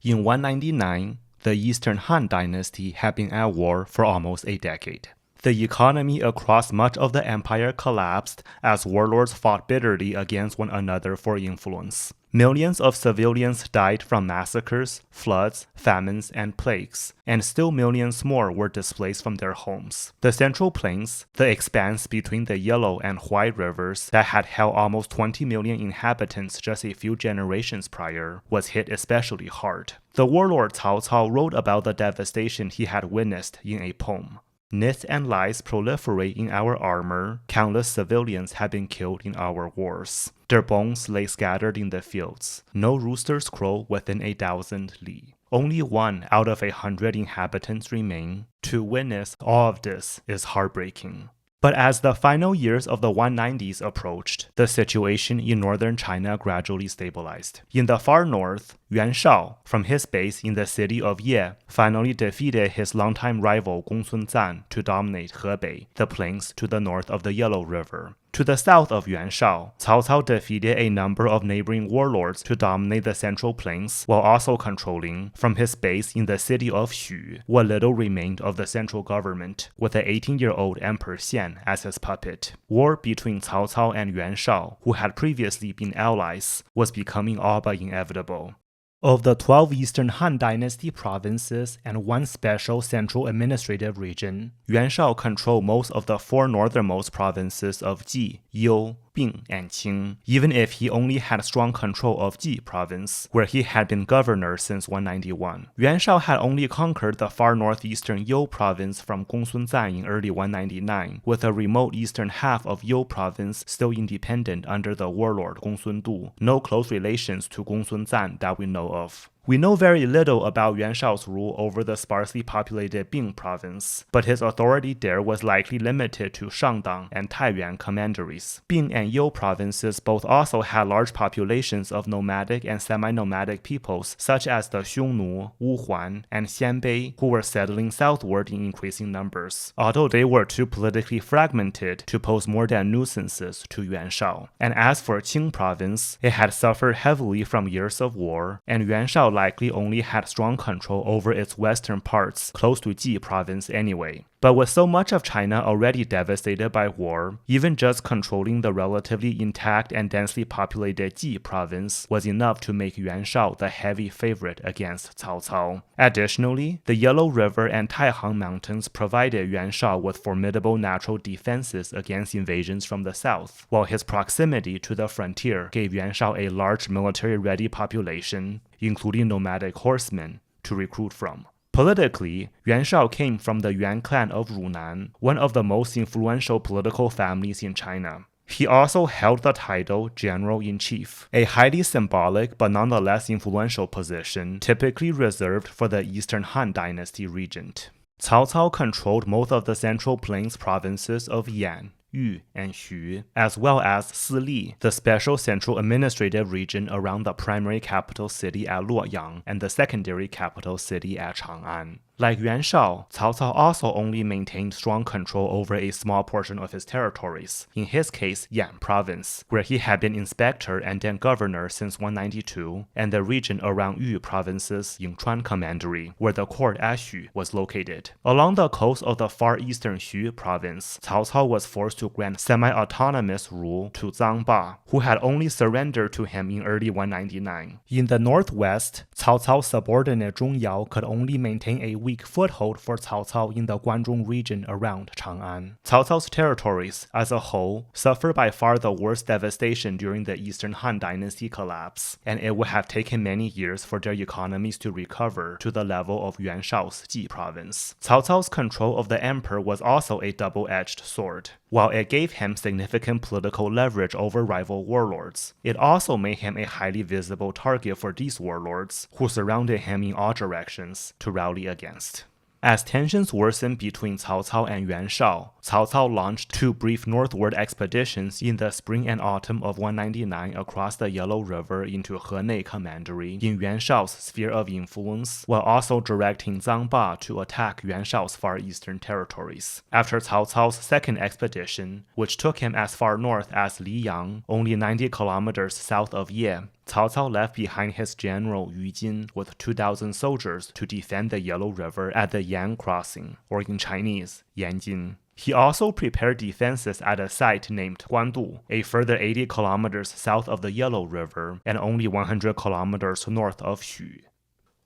In 199, the Eastern Han Dynasty had been at war for almost a decade. The economy across much of the empire collapsed as warlords fought bitterly against one another for influence. Millions of civilians died from massacres, floods, famines, and plagues, and still millions more were displaced from their homes. The Central Plains, the expanse between the Yellow and Huai rivers that had held almost 20 million inhabitants just a few generations prior, was hit especially hard. The warlord Cao Cao wrote about the devastation he had witnessed in a poem. Myths and lies proliferate in our armor. Countless civilians have been killed in our wars. Their bones lay scattered in the fields. No roosters crow within 1,000 li. Only 1 out of 100 inhabitants remain. To witness all of this is heartbreaking. But as the final years of the 190s approached, the situation in northern China gradually stabilized. In the far north, Yuan Shao, from his base in the city of Ye, finally defeated his longtime rival Gongsun Zan to dominate Hebei, the plains to the north of the Yellow River. To the south of Yuan Shao, Cao Cao defeated a number of neighboring warlords to dominate the central plains, while also controlling, from his base in the city of Xu, what little remained of the central government, with the 18-year-old Emperor Xian as his puppet. War between Cao Cao and Yuan Shao, who had previously been allies, was becoming all but inevitable. Of the 12 Eastern Han Dynasty provinces and 1 special central administrative region, Yuan Shao controlled most of the 4 northernmost provinces of Ji, You, Bing, and Qing, even if he only had strong control of Ji province, where he had been governor since 191. Yuan Shao had only conquered the far northeastern You province from Gongsun Zan in early 199, with the remote eastern half of You province still independent under the warlord Gongsun Du, no close relations to Gongsun Zan that we know of. We know very little about Yuan Shao's rule over the sparsely populated Bing province, but his authority there was likely limited to Shangdang and Taiyuan commanderies. Bing and You provinces both also had large populations of nomadic and semi-nomadic peoples such as the Xiongnu, Wuhuan, and Xianbei, who were settling southward in increasing numbers, although they were too politically fragmented to pose more than nuisances to Yuan Shao. And as for Qing province, it had suffered heavily from years of war, and Yuan Shao likely only had strong control over its western parts close to Ji province anyway. But with so much of China already devastated by war, even just controlling the relatively intact and densely populated Ji province was enough to make Yuan Shao the heavy favorite against Cao Cao. Additionally, the Yellow River and Taihang Mountains provided Yuan Shao with formidable natural defenses against invasions from the south, while his proximity to the frontier gave Yuan Shao a large military-ready population, including nomadic horsemen, to recruit from. Politically, Yuan Shao came from the Yuan clan of Runan, one of the most influential political families in China. He also held the title General-in-Chief, a highly symbolic but nonetheless influential position typically reserved for the Eastern Han Dynasty regent. Cao Cao controlled most of the Central Plains provinces of Yan, Yu, and Xu, as well as Sili, the special central administrative region around the primary capital city at Luoyang and the secondary capital city at Chang'an. Like Yuan Shao, Cao Cao also only maintained strong control over a small portion of his territories, in his case Yan province, where he had been inspector and then governor since 192, and the region around Yu province's Yingchuan commandery, where the court at Xu was located. Along the coast of the far eastern Xu province, Cao Cao was forced to grant semi-autonomous rule to Zhang Ba, who had only surrendered to him in early 199. In the northwest, Cao Cao's subordinate Zhong Yao could only maintain a weak foothold for Cao Cao in the Guandu region around Chang'an. Cao Cao's territories, as a whole, suffered by far the worst devastation during the Eastern Han Dynasty collapse, and it would have taken many years for their economies to recover to the level of Yuan Shao's Ji province. Cao Cao's control of the emperor was also a double-edged sword. While it gave him significant political leverage over rival warlords, it also made him a highly visible target for these warlords, who surrounded him in all directions to rally against. As tensions worsened between Cao Cao and Yuan Shao, Cao Cao launched 2 brief northward expeditions in the spring and autumn of 199 across the Yellow River into Henei Commandery in Yuan Shao's sphere of influence, while also directing Zhang Ba to attack Yuan Shao's far eastern territories. After Cao Cao's second expedition, which took him as far north as Liyang, only 90 kilometers south of Ye, Cao Cao left behind his general Yu Jin with 2,000 soldiers to defend the Yellow River at the Yan Crossing, or in Chinese, Yanjin. He also prepared defenses at a site named Guandu, a further 80 kilometers south of the Yellow River and only 100 kilometers north of Xu.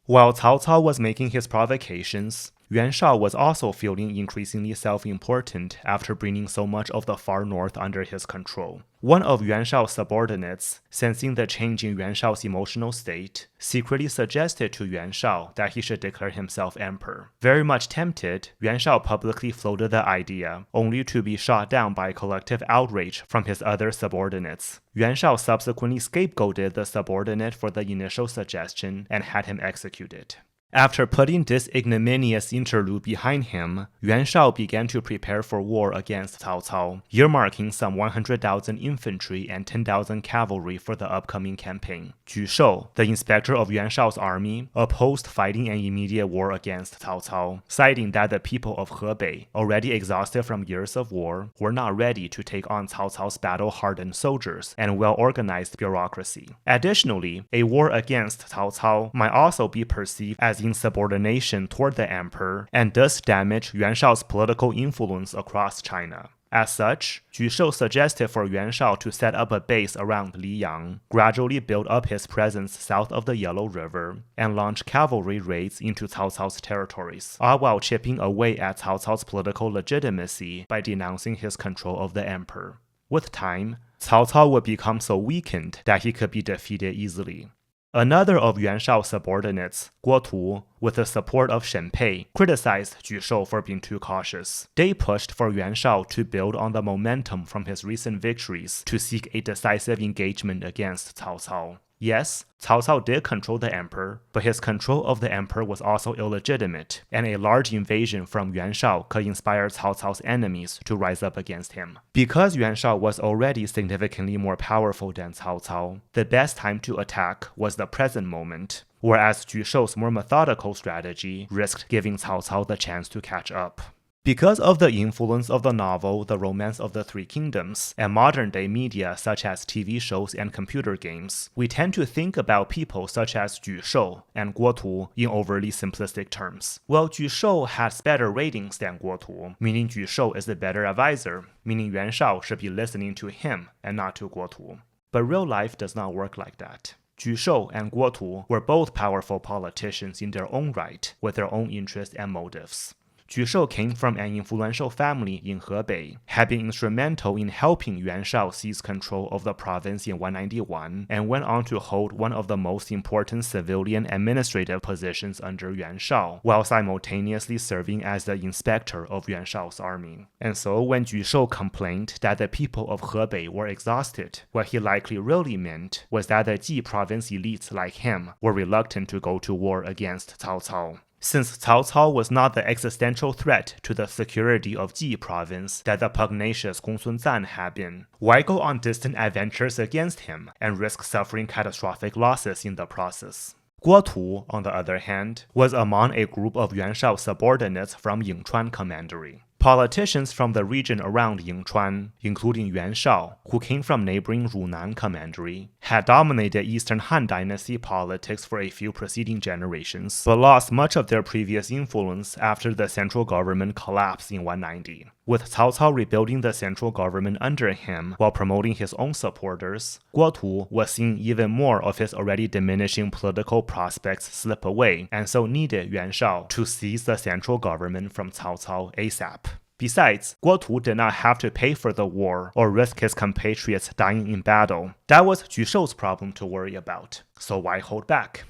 While Cao Cao was making his provocations, Yuan Shao was also feeling increasingly self-important after bringing so much of the far north under his control. One of Yuan Shao's subordinates, sensing the change in Yuan Shao's emotional state, secretly suggested to Yuan Shao that he should declare himself emperor. Very much tempted, Yuan Shao publicly floated the idea, only to be shot down by collective outrage from his other subordinates. Yuan Shao subsequently scapegoated the subordinate for the initial suggestion and had him executed. After putting this ignominious interlude behind him, Yuan Shao began to prepare for war against Cao Cao, earmarking some 100,000 infantry and 10,000 cavalry for the upcoming campaign. Ju Shou, the inspector of Yuan Shao's army, opposed fighting an immediate war against Cao Cao, citing that the people of Hebei, already exhausted from years of war, were not ready to take on Cao Cao's battle-hardened soldiers and well-organized bureaucracy. Additionally, a war against Cao Cao might also be perceived as insubordination toward the emperor and thus damage Yuan Shao's political influence across China. As such, Ju Shou suggested for Yuan Shao to set up a base around Liyang, gradually build up his presence south of the Yellow River, and launch cavalry raids into Cao Cao's territories, all while chipping away at Cao Cao's political legitimacy by denouncing his control of the emperor. With time, Cao Cao would become so weakened that he could be defeated easily. Another of Yuan Shao's subordinates, Guo Tu, with the support of Shen Pei, criticized Ju Shou for being too cautious. They pushed for Yuan Shao to build on the momentum from his recent victories to seek a decisive engagement against Cao Cao. Yes, Cao Cao did control the emperor, but his control of the emperor was also illegitimate, and a large invasion from Yuan Shao could inspire Cao Cao's enemies to rise up against him. Because Yuan Shao was already significantly more powerful than Cao Cao, the best time to attack was the present moment, whereas Ju Shou's more methodical strategy risked giving Cao Cao the chance to catch up. Because of the influence of the novel The Romance of the Three Kingdoms and modern-day media such as TV shows and computer games, we tend to think about people such as Ju Shou and Guo Tu in overly simplistic terms. Well, Ju Shou has better ratings than Guo Tu, meaning Ju Shou is a better advisor, meaning Yuan Shao should be listening to him and not to Guo Tu. But real life does not work like that. Ju Shou and Guo Tu were both powerful politicians in their own right, with their own interests and motives. Ju Shou came from an influential family in Hebei, had been instrumental in helping Yuan Shao seize control of the province in 191, and went on to hold one of the most important civilian administrative positions under Yuan Shao, while simultaneously serving as the inspector of Yuan Shao's army. And so when Ju Shou complained that the people of Hebei were exhausted, what he likely really meant was that the Ji province elites like him were reluctant to go to war against Cao Cao. Since Cao Cao was not the existential threat to the security of Ji province that the pugnacious Gong Sun Zan had been, why go on distant adventures against him and risk suffering catastrophic losses in the process? Guo Tu, on the other hand, was among a group of Yuan Shao subordinates from Yingchuan Commandery. Politicians from the region around Yingchuan, including Yuan Shao, who came from neighboring Runan Commandery, had dominated Eastern Han Dynasty politics for a few preceding generations, but lost much of their previous influence after the central government collapsed in 190. With Cao Cao rebuilding the central government under him while promoting his own supporters, Guo Tu was seeing even more of his already diminishing political prospects slip away, and so needed Yuan Shao to seize the central government from Cao Cao ASAP. Besides, Guo Tu did not have to pay for the war or risk his compatriots dying in battle. That was Ju Shou's problem to worry about, so why hold back?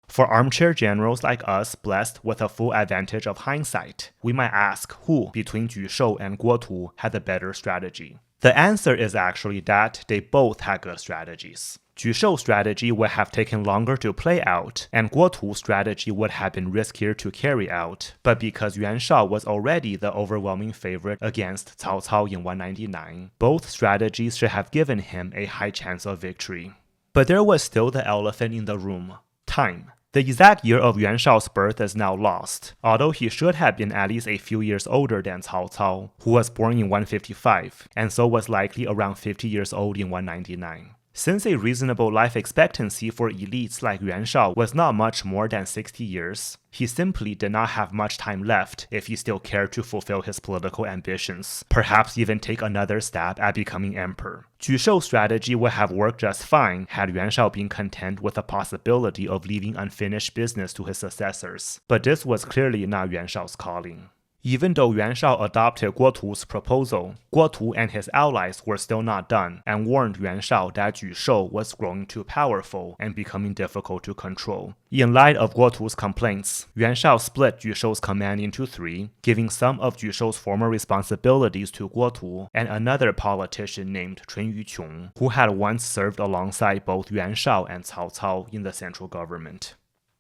For armchair generals like us blessed with a full advantage of hindsight, we might ask who between Ju Shou and Guo Tu had the better strategy. The answer is actually that they both had good strategies. Ju Shou's strategy would have taken longer to play out, and Guo Tu's strategy would have been riskier to carry out, but because Yuan Shao was already the overwhelming favorite against Cao Cao in 199, both strategies should have given him a high chance of victory. But there was still the elephant in the room: time. The exact year of Yuan Shao's birth is now lost, although he should have been at least a few years older than Cao Cao, who was born in 155, and so was likely around 50 years old in 199. Since a reasonable life expectancy for elites like Yuan Shao was not much more than 60 years, he simply did not have much time left if he still cared to fulfill his political ambitions, perhaps even take another stab at becoming emperor. Ju Shou's strategy would have worked just fine had Yuan Shao been content with the possibility of leaving unfinished business to his successors, but this was clearly not Yuan Shao's calling. Even though Yuan Shao adopted Guo Tu's proposal, Guo Tu and his allies were still not done and warned Yuan Shao that Ju Shou was growing too powerful and becoming difficult to control. In light of Guo Tu's complaints, Yuan Shao split Ju Shou's command into three, giving some of Ju Shou's former responsibilities to Guo Tu and another politician named Chun Yuqiong, who had once served alongside both Yuan Shao and Cao Cao in the central government.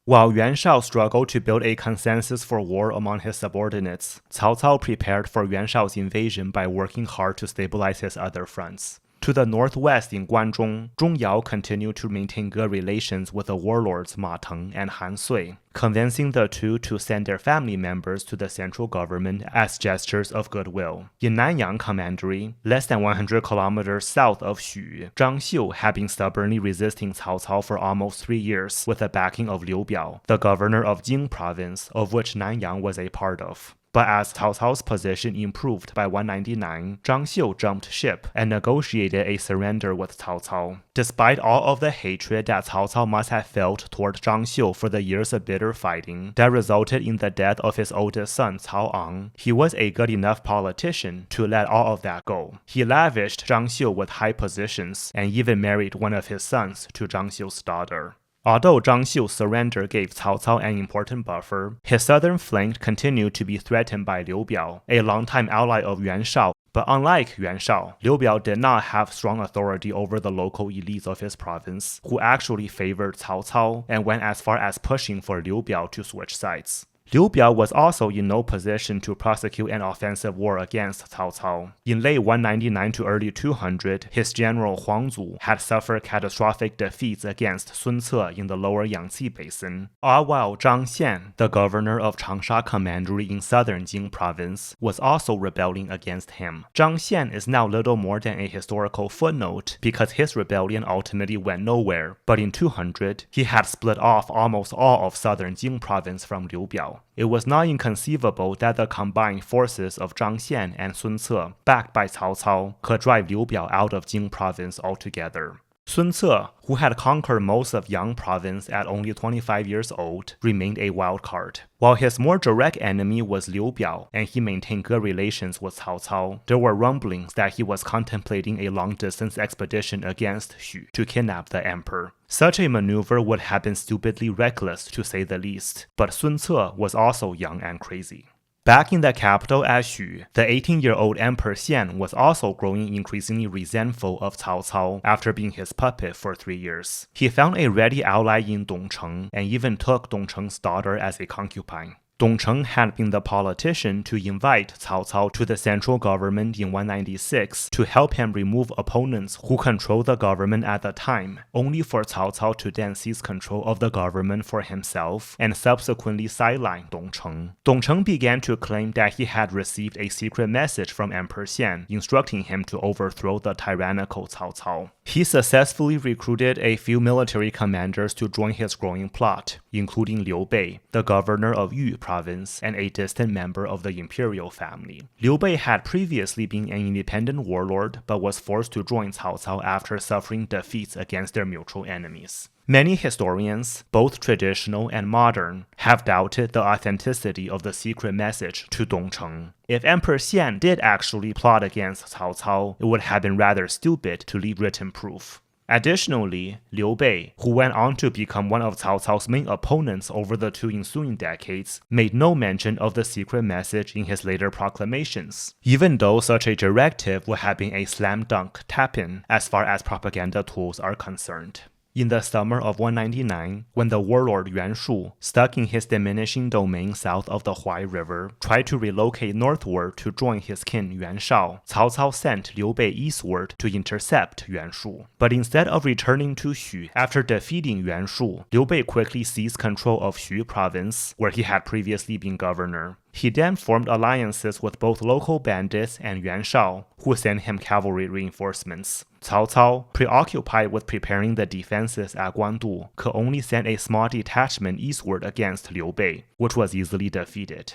While Yuan Shao struggled to build a consensus for war among his subordinates, Cao Cao prepared for Yuan Shao's invasion by working hard to stabilize his other fronts. To the northwest in Guanzhong, Zhong Yao continued to maintain good relations with the warlords Ma Teng and Han Sui, convincing the two to send their family members to the central government as gestures of goodwill. In Nanyang Commandery, less than 100 kilometers south of Xu, Zhang Xiu had been stubbornly resisting Cao Cao for almost 3 years with the backing of Liu Biao, the governor of Jing province, of which Nanyang was a part of. But as Cao Cao's position improved by 199, Zhang Xiu jumped ship and negotiated a surrender with Cao Cao. Despite all of the hatred that Cao Cao must have felt toward Zhang Xiu for the years of bitter fighting that resulted in the death of his oldest son Cao Ang, he was a good enough politician to let all of that go. He lavished Zhang Xiu with high positions and even married one of his sons to Zhang Xiu's daughter. Although Zhang Xiu's surrender gave Cao Cao an important buffer, his southern flank continued to be threatened by Liu Biao, a longtime ally of Yuan Shao. But unlike Yuan Shao, Liu Biao did not have strong authority over the local elites of his province, who actually favored Cao Cao and went as far as pushing for Liu Biao to switch sides. Liu Biao was also in no position to prosecute an offensive war against Cao Cao. In late 199 to early 200, his general Huang Zu had suffered catastrophic defeats against Sun Ce in the lower Yangtze Basin, all while Zhang Xian, the governor of Changsha Commandery in southern Jing province, was also rebelling against him. Zhang Xian is now little more than a historical footnote because his rebellion ultimately went nowhere, but in 200, he had split off almost all of southern Jing province from Liu Biao. It was not inconceivable that the combined forces of Zhang Xian and Sun Ce, backed by Cao Cao, could drive Liu Biao out of Jing province altogether. Sun Ce, who had conquered most of Yang province at only 25 years old, remained a wild card. While his more direct enemy was Liu Biao, and he maintained good relations with Cao Cao, there were rumblings that he was contemplating a long-distance expedition against Xu to kidnap the emperor. Such a maneuver would have been stupidly reckless, to say the least, but Sun Ce was also young and crazy. Back in the capital at Xu, the 18-year-old Emperor Xian was also growing increasingly resentful of Cao Cao after being his puppet for 3 years. He found a ready ally in Dongcheng and even took Dongcheng's daughter as a concubine. Dongcheng had been the politician to invite Cao Cao to the central government in 196 to help him remove opponents who controlled the government at the time, only for Cao Cao to then seize control of the government for himself and subsequently sideline Dongcheng. Dongcheng began to claim that he had received a secret message from Emperor Xian instructing him to overthrow the tyrannical Cao Cao. He successfully recruited a few military commanders to join his growing plot, including Liu Bei, the governor of Yu province and a distant member of the imperial family. Liu Bei had previously been an independent warlord but was forced to join Cao Cao after suffering defeats against their mutual enemies. Many historians, both traditional and modern, have doubted the authenticity of the secret message to Dongcheng. If Emperor Xian did actually plot against Cao Cao, it would have been rather stupid to leave written proof. Additionally, Liu Bei, who went on to become one of Cao Cao's main opponents over the 2 ensuing decades, made no mention of the secret message in his later proclamations, even though such a directive would have been a slam dunk tap-in as far as propaganda tools are concerned. In the summer of 199, when the warlord Yuan Shu, stuck in his diminishing domain south of the Huai River, tried to relocate northward to join his kin Yuan Shao, Cao Cao sent Liu Bei eastward to intercept Yuan Shu. But instead of returning to Xu after defeating Yuan Shu, Liu Bei quickly seized control of Xu province, where he had previously been governor. He then formed alliances with both local bandits and Yuan Shao, who sent him cavalry reinforcements. Cao Cao, preoccupied with preparing the defenses at Guandu, could only send a small detachment eastward against Liu Bei, which was easily defeated.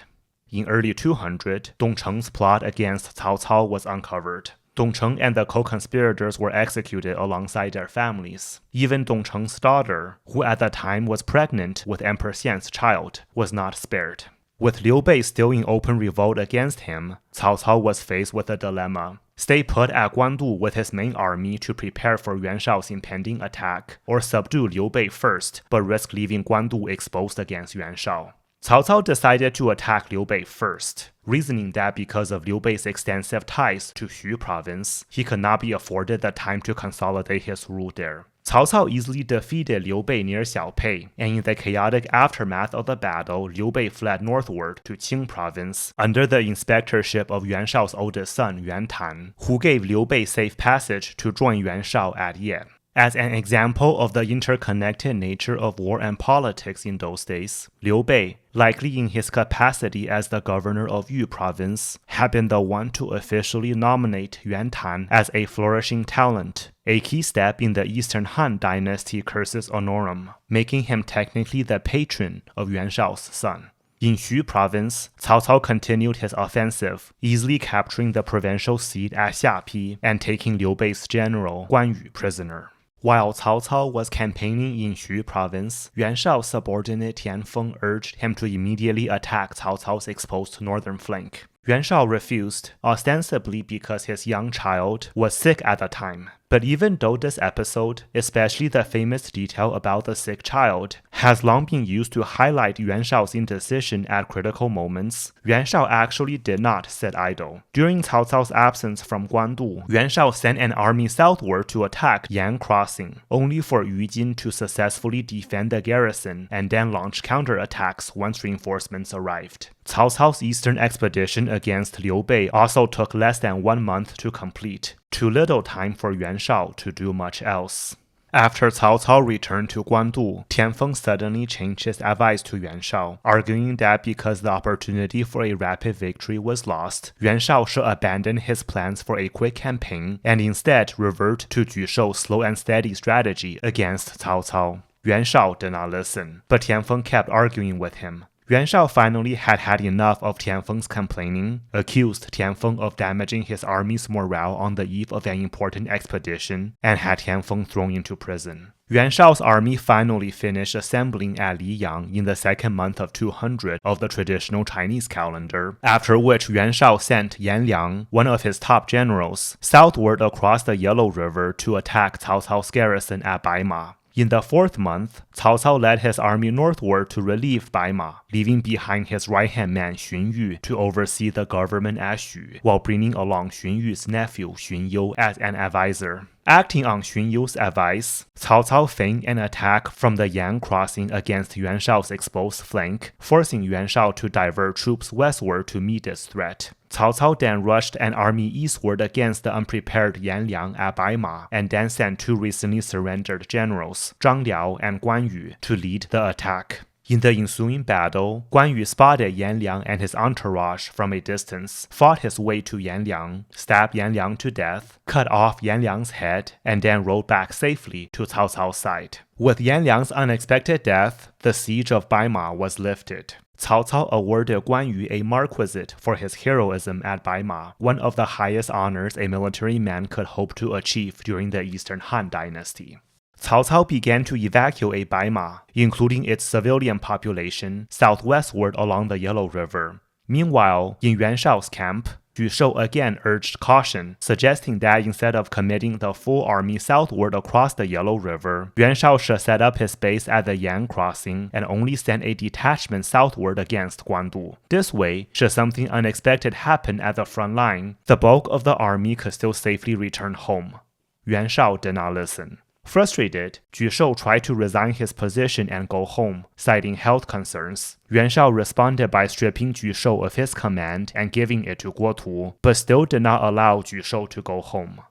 In early 200, Dongcheng's plot against Cao Cao was uncovered. Dongcheng and the co-conspirators were executed alongside their families. Even Dongcheng's daughter, who at the time was pregnant with Emperor Xian's child, was not spared. With Liu Bei still in open revolt against him, Cao Cao was faced with a dilemma. Stay put at Guandu with his main army to prepare for Yuan Shao's impending attack, or subdue Liu Bei first, but risk leaving Guandu exposed against Yuan Shao. Cao Cao decided to attack Liu Bei first, reasoning that because of Liu Bei's extensive ties to Xu province, he could not be afforded the time to consolidate his rule there. Cao Cao easily defeated Liu Bei near Xiaopei, and in the chaotic aftermath of the battle, Liu Bei fled northward to Qing province under the inspectorship of Yuan Shao's oldest son Yuan Tan, who gave Liu Bei safe passage to join Yuan Shao at Ye. As an example of the interconnected nature of war and politics in those days, Liu Bei, likely in his capacity as the governor of Yu province, had been the one to officially nominate Yuan Tan as a flourishing talent, a key step in the Eastern Han Dynasty cursus honorum, making him technically the patron of Yuan Shao's son. In Xu province, Cao Cao continued his offensive, easily capturing the provincial seat at Xiapi and taking Liu Bei's general Guanyu prisoner. While Cao Cao was campaigning in Xu province, Yuan Shao's subordinate Tianfeng urged him to immediately attack Cao Cao's exposed northern flank. Yuan Shao refused, ostensibly because his young child was sick at the time. But even though this episode, especially the famous detail about the sick child, has long been used to highlight Yuan Shao's indecision at critical moments, Yuan Shao actually did not sit idle. During Cao Cao's absence from Guandu, Yuan Shao sent an army southward to attack Yan Crossing, only for Yu Jin to successfully defend the garrison and then launch counterattacks once reinforcements arrived. Cao Cao's eastern expedition against Liu Bei also took less than 1 month to complete, too little time for Yuan Shao to do much else. After Cao Cao returned to Guandu, Tianfeng suddenly changed his advice to Yuan Shao, arguing that because the opportunity for a rapid victory was lost, Yuan Shao should abandon his plans for a quick campaign and instead revert to Jushou's slow and steady strategy against Cao Cao. Yuan Shao did not listen, but Tianfeng kept arguing with him. Yuan Shao finally had had enough of Tianfeng's complaining, accused Tianfeng of damaging his army's morale on the eve of an important expedition, and had Tianfeng thrown into prison. Yuan Shao's army finally finished assembling at Liyang in the second month of 200 of the traditional Chinese calendar, after which Yuan Shao sent Yan Liang, one of his top generals, southward across the Yellow River to attack Cao Cao's garrison at Baima. In the 4th month, Cao Cao led his army northward to relieve Baima, leaving behind his right-hand man Xinyu to oversee the government at Xu, while bringing along Xunyu's nephew Xunyou as an advisor. Acting on Xunyou's advice, Cao Cao feigned an attack from the Yan crossing against Yuan Shao's exposed flank, forcing Yuan Shao to divert troops westward to meet this threat. Cao Cao then rushed an army eastward against the unprepared Yan Liang at Baima, and then sent 2 recently surrendered generals, Zhang Liao and Guan Yu, to lead the attack. In the ensuing battle, Guan Yu spotted Yan Liang and his entourage from a distance, fought his way to Yan Liang, stabbed Yan Liang to death, cut off Yan Liang's head, and then rode back safely to Cao Cao's side. With Yan Liang's unexpected death, the siege of Baima was lifted. Cao Cao awarded Guan Yu a marquisate for his heroism at Baima, one of the highest honors a military man could hope to achieve during the Eastern Han Dynasty. Cao Cao began to evacuate Baima, including its civilian population, southwestward along the Yellow River. Meanwhile, in Yuan Shao's camp, Jushou again urged caution, suggesting that instead of committing the full army southward across the Yellow River, Yuan Shao should set up his base at the Yan crossing and only send a detachment southward against Guandu. This way, should something unexpected happen at the front line, the bulk of the army could still safely return home. Yuan Shao did not listen. Frustrated, Jushou tried to resign his position and go home, citing health concerns. Yuan Shao responded by stripping Jushou of his command and giving it to Guotu, but still did not allow Jushou to go home.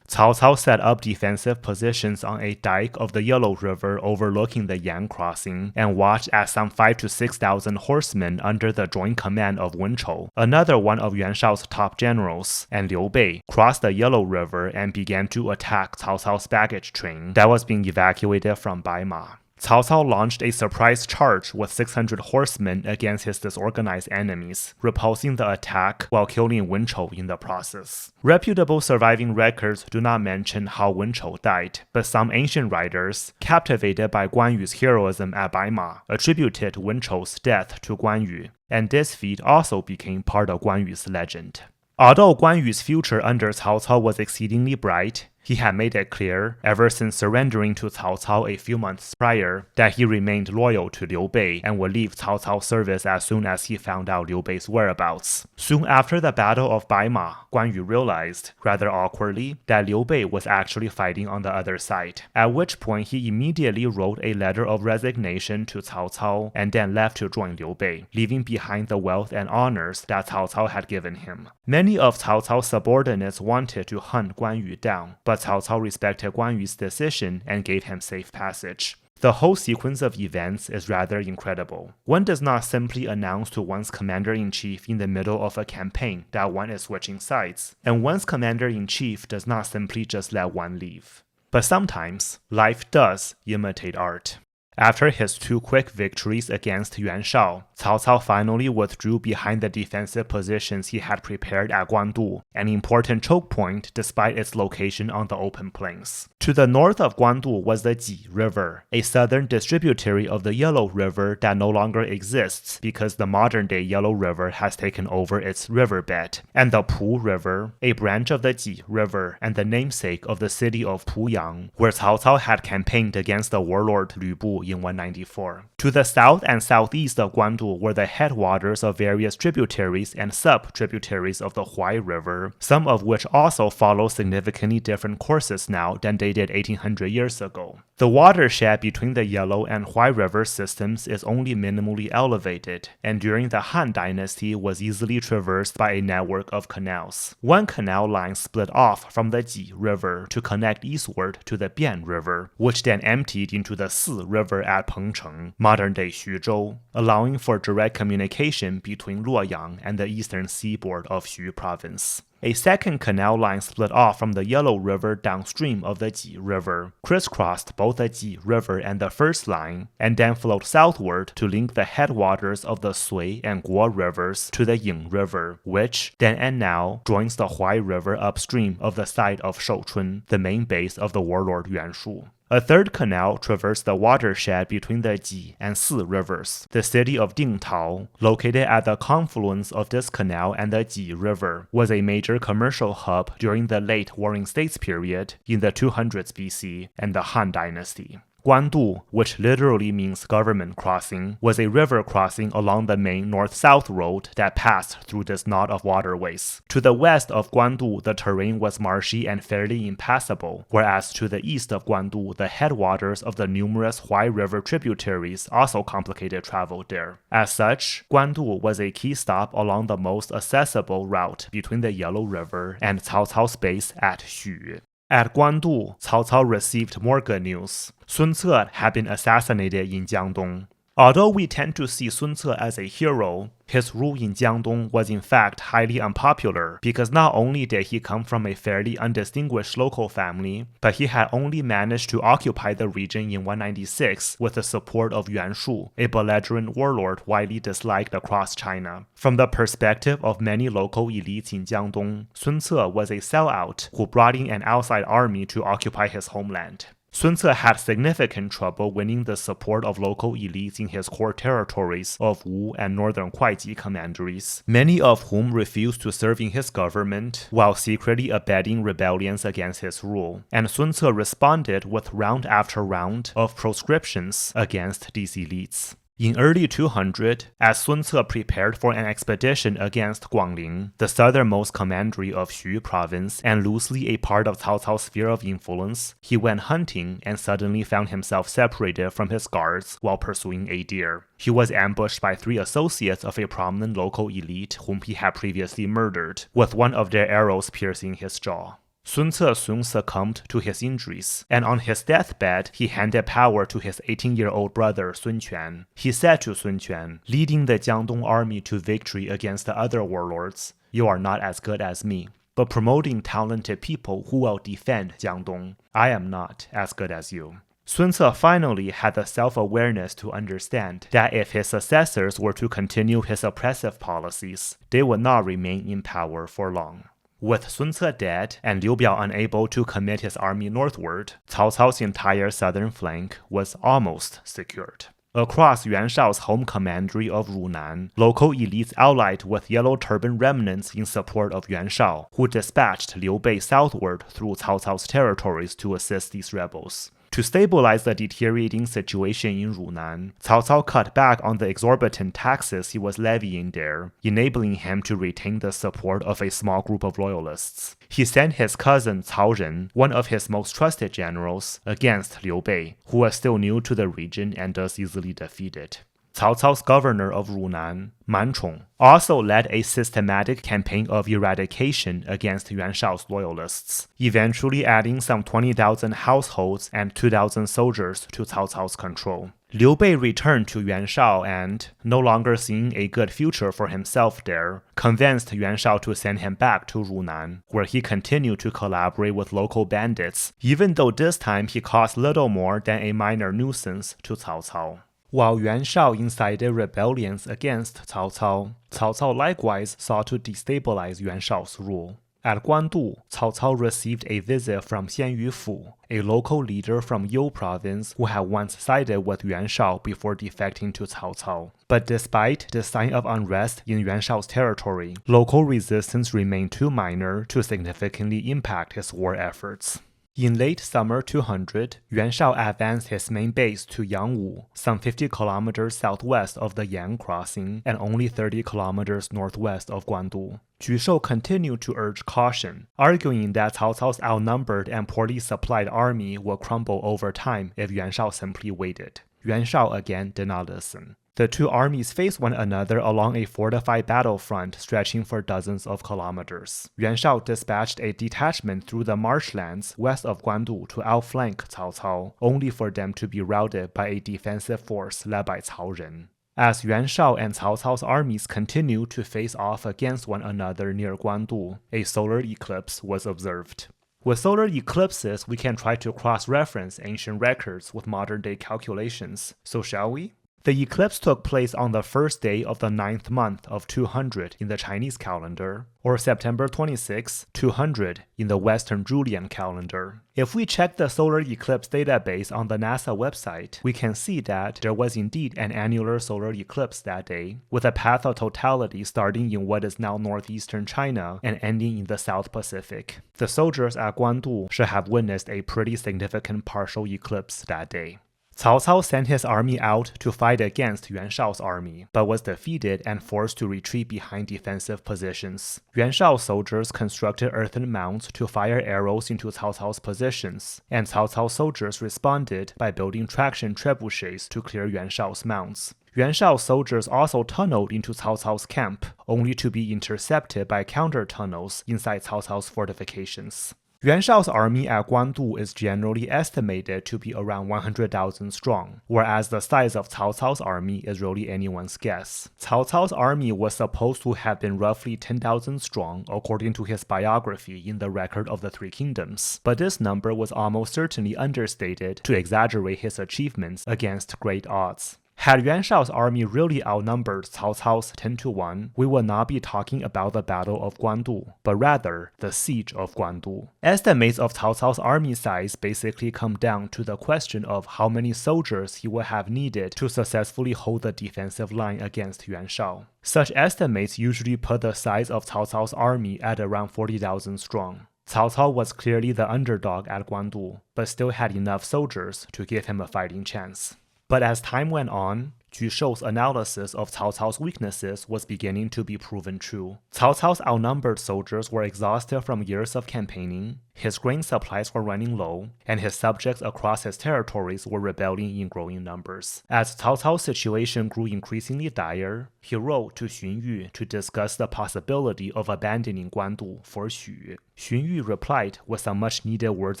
Cao Cao set up defensive positions on a dike of the Yellow River overlooking the Yan crossing and watched as some 5,000 to 6,000 horsemen under the joint command of Wen Chou, another one of Yuan Shao's top generals, and Liu Bei crossed the Yellow River and began to attack Cao Cao's baggage train that was being evacuated from Baima. Cao Cao launched a surprise charge with 600 horsemen against his disorganized enemies, repulsing the attack while killing Wen Chou in the process. Reputable surviving records do not mention how Wen Chou died, but some ancient writers, captivated by Guan Yu's heroism at Baima, attributed Wen Chou's death to Guan Yu, and this feat also became part of Guan Yu's legend. Although Guan Yu's future under Cao Cao was exceedingly bright, he had made it clear, ever since surrendering to Cao Cao a few months prior, that he remained loyal to Liu Bei and would leave Cao Cao's service as soon as he found out Liu Bei's whereabouts. Soon after the Battle of Baima, Guan Yu realized, rather awkwardly, that Liu Bei was actually fighting on the other side, at which point he immediately wrote a letter of resignation to Cao Cao and then left to join Liu Bei, leaving behind the wealth and honors that Cao Cao had given him. Many of Cao Cao's subordinates wanted to hunt Guan Yu down, but Cao Cao respected Guan Yu's decision and gave him safe passage. The whole sequence of events is rather incredible. One does not simply announce to one's commander-in-chief in the middle of a campaign that one is switching sides, and one's commander-in-chief does not simply just let one leave. But sometimes, life does imitate art. After his two quick victories against Yuan Shao, Cao Cao finally withdrew behind the defensive positions he had prepared at Guandu, an important choke point despite its location on the open plains. To the north of Guandu was the Ji River, a southern distributary of the Yellow River that no longer exists because the modern-day Yellow River has taken over its riverbed, and the Pu River, a branch of the Ji River and the namesake of the city of Puyang, where Cao Cao had campaigned against the warlord Lü Bu in 194. To the south and southeast of Guandu were the headwaters of various tributaries and sub-tributaries of the Huai River, some of which also follow significantly different courses now than they did 1800 years ago. The watershed between the Yellow and Huai River systems is only minimally elevated, and during the Han Dynasty was easily traversed by a network of canals. One canal line split off from the Ji River to connect eastward to the Bian River, which then emptied into the Si River at Pengcheng, modern-day Xuzhou, allowing for direct communication between Luoyang and the eastern seaboard of Xu province. A second canal line split off from the Yellow River downstream of the Ji River, crisscrossed both the Ji River and the first line, and then flowed southward to link the headwaters of the Sui and Guo rivers to the Ying River, which, then and now, joins the Huai River upstream of the site of Shouchun, the main base of the warlord Yuan Shu. A third canal traversed the watershed between the Ji and Si rivers. The city of Dingtao, located at the confluence of this canal and the Ji River, was a major commercial hub during the late Warring States period in the 200s BC and the Han Dynasty. Guandu, which literally means government crossing, was a river crossing along the main north-south road that passed through this knot of waterways. To the west of Guandu, the terrain was marshy and fairly impassable, whereas to the east of Guandu, the headwaters of the numerous Huai River tributaries also complicated travel there. As such, Guandu was a key stop along the most accessible route between the Yellow River and Cao Cao's base at Xu. At Guandu, Cao Cao received more good news. Sun Ce had been assassinated in Jiangdong. Although we tend to see Sun Ce as a hero, his rule in Jiangdong was in fact highly unpopular because not only did he come from a fairly undistinguished local family, but he had only managed to occupy the region in 196 with the support of Yuan Shu, a belligerent warlord widely disliked across China. From the perspective of many local elites in Jiangdong, Sun Ce was a sellout who brought in an outside army to occupy his homeland. Sun Ce had significant trouble winning the support of local elites in his core territories of Wu and northern Kuaiji commanderies, many of whom refused to serve in his government while secretly abetting rebellions against his rule, and Sun Ce responded with round after round of proscriptions against these elites. In early 200, as Sun Ce prepared for an expedition against Guangling, the southernmost commandery of Xu province and loosely a part of Cao Cao's sphere of influence, he went hunting and suddenly found himself separated from his guards while pursuing a deer. He was ambushed by 3 associates of a prominent local elite whom he had previously murdered, with one of their arrows piercing his jaw. Sun Ce soon succumbed to his injuries, and on his deathbed, he handed power to his 18-year-old brother Sun Quan. He said to Sun Quan, leading the Jiangdong army to victory against the other warlords, "You are not as good as me, but promoting talented people who will defend Jiangdong. I am not as good as you." Sun Ce finally had the self-awareness to understand that if his successors were to continue his oppressive policies, they would not remain in power for long. With Sun Ce dead and Liu Biao unable to commit his army northward, Cao Cao's entire southern flank was almost secured. Across Yuan Shao's home commandery of Runan, local elites allied with Yellow Turban remnants in support of Yuan Shao, who dispatched Liu Bei southward through Cao Cao's territories to assist these rebels. To stabilize the deteriorating situation in Runan, Cao Cao cut back on the exorbitant taxes he was levying there, enabling him to retain the support of a small group of loyalists. He sent his cousin Cao Ren, one of his most trusted generals, against Liu Bei, who was still new to the region and thus easily defeated. Cao Cao's governor of Runan, Man Chong, also led a systematic campaign of eradication against Yuan Shao's loyalists, eventually adding some 20,000 households and 2,000 soldiers to Cao Cao's control. Liu Bei returned to Yuan Shao and, no longer seeing a good future for himself there, convinced Yuan Shao to send him back to Runan, where he continued to collaborate with local bandits, even though this time he caused little more than a minor nuisance to Cao Cao. While Yuan Shao incited rebellions against Cao Cao, Cao Cao likewise sought to destabilize Yuan Shao's rule. At Guandu, Cao Cao received a visit from Xinyu Fu, a local leader from You province who had once sided with Yuan Shao before defecting to Cao Cao. But despite the sign of unrest in Yuan Shao's territory, local resistance remained too minor to significantly impact his war efforts. In late summer 200, Yuan Shao advanced his main base to Yangwu, some 50 kilometers southwest of the Yang crossing and only 30 kilometers northwest of Guandu. Ju Shou continued to urge caution, arguing that Cao Cao's outnumbered and poorly supplied army would crumble over time if Yuan Shao simply waited. Yuan Shao again did not listen. The two armies faced one another along a fortified battlefront stretching for dozens of kilometers. Yuan Shao dispatched a detachment through the marshlands west of Guandu to outflank Cao Cao, only for them to be routed by a defensive force led by Cao Ren. As Yuan Shao and Cao Cao's armies continued to face off against one another near Guandu, a solar eclipse was observed. With solar eclipses, we can try to cross-reference ancient records with modern-day calculations, so shall we? The eclipse took place on the first day of the 9th month of 200 in the Chinese calendar, or September 26, 200 in the Western Julian calendar. If we check the solar eclipse database on the NASA website, we can see that there was indeed an annular solar eclipse that day, with a path of totality starting in what is now northeastern China and ending in the South Pacific. The soldiers at Guandu should have witnessed a pretty significant partial eclipse that day. Cao Cao sent his army out to fight against Yuan Shao's army, but was defeated and forced to retreat behind defensive positions. Yuan Shao's soldiers constructed earthen mounds to fire arrows into Cao Cao's positions, and Cao Cao's soldiers responded by building traction trebuchets to clear Yuan Shao's mounts. Yuan Shao's soldiers also tunneled into Cao Cao's camp, only to be intercepted by counter-tunnels inside Cao Cao's fortifications. Yuan Shao's army at Guandu is generally estimated to be around 100,000 strong, whereas the size of Cao Cao's army is really anyone's guess. Cao Cao's army was supposed to have been roughly 10,000 strong according to his biography in the Record of the Three Kingdoms, but this number was almost certainly understated to exaggerate his achievements against great odds. Had Yuan Shao's army really outnumbered Cao Cao's 10-1, we would not be talking about the Battle of Guandu, but rather the Siege of Guandu. Estimates of Cao Cao's army size basically come down to the question of how many soldiers he would have needed to successfully hold the defensive line against Yuan Shao. Such estimates usually put the size of Cao Cao's army at around 40,000 strong. Cao Cao was clearly the underdog at Guandu, but still had enough soldiers to give him a fighting chance. But as time went on, Jusho's analysis of Cao Cao's weaknesses was beginning to be proven true. Cao Cao's outnumbered soldiers were exhausted from years of campaigning, his grain supplies were running low, and his subjects across his territories were rebelling in growing numbers. As Cao Cao's situation grew increasingly dire, he wrote to Xinyu to discuss the possibility of abandoning Guandu for Xu. Xinyu replied with some much-needed words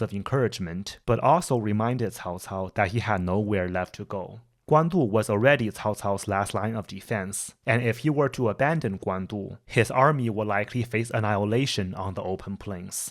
of encouragement, but also reminded Cao Cao that he had nowhere left to go. Guandu was already Cao Cao's last line of defense, and if he were to abandon Guandu, his army would likely face annihilation on the open plains.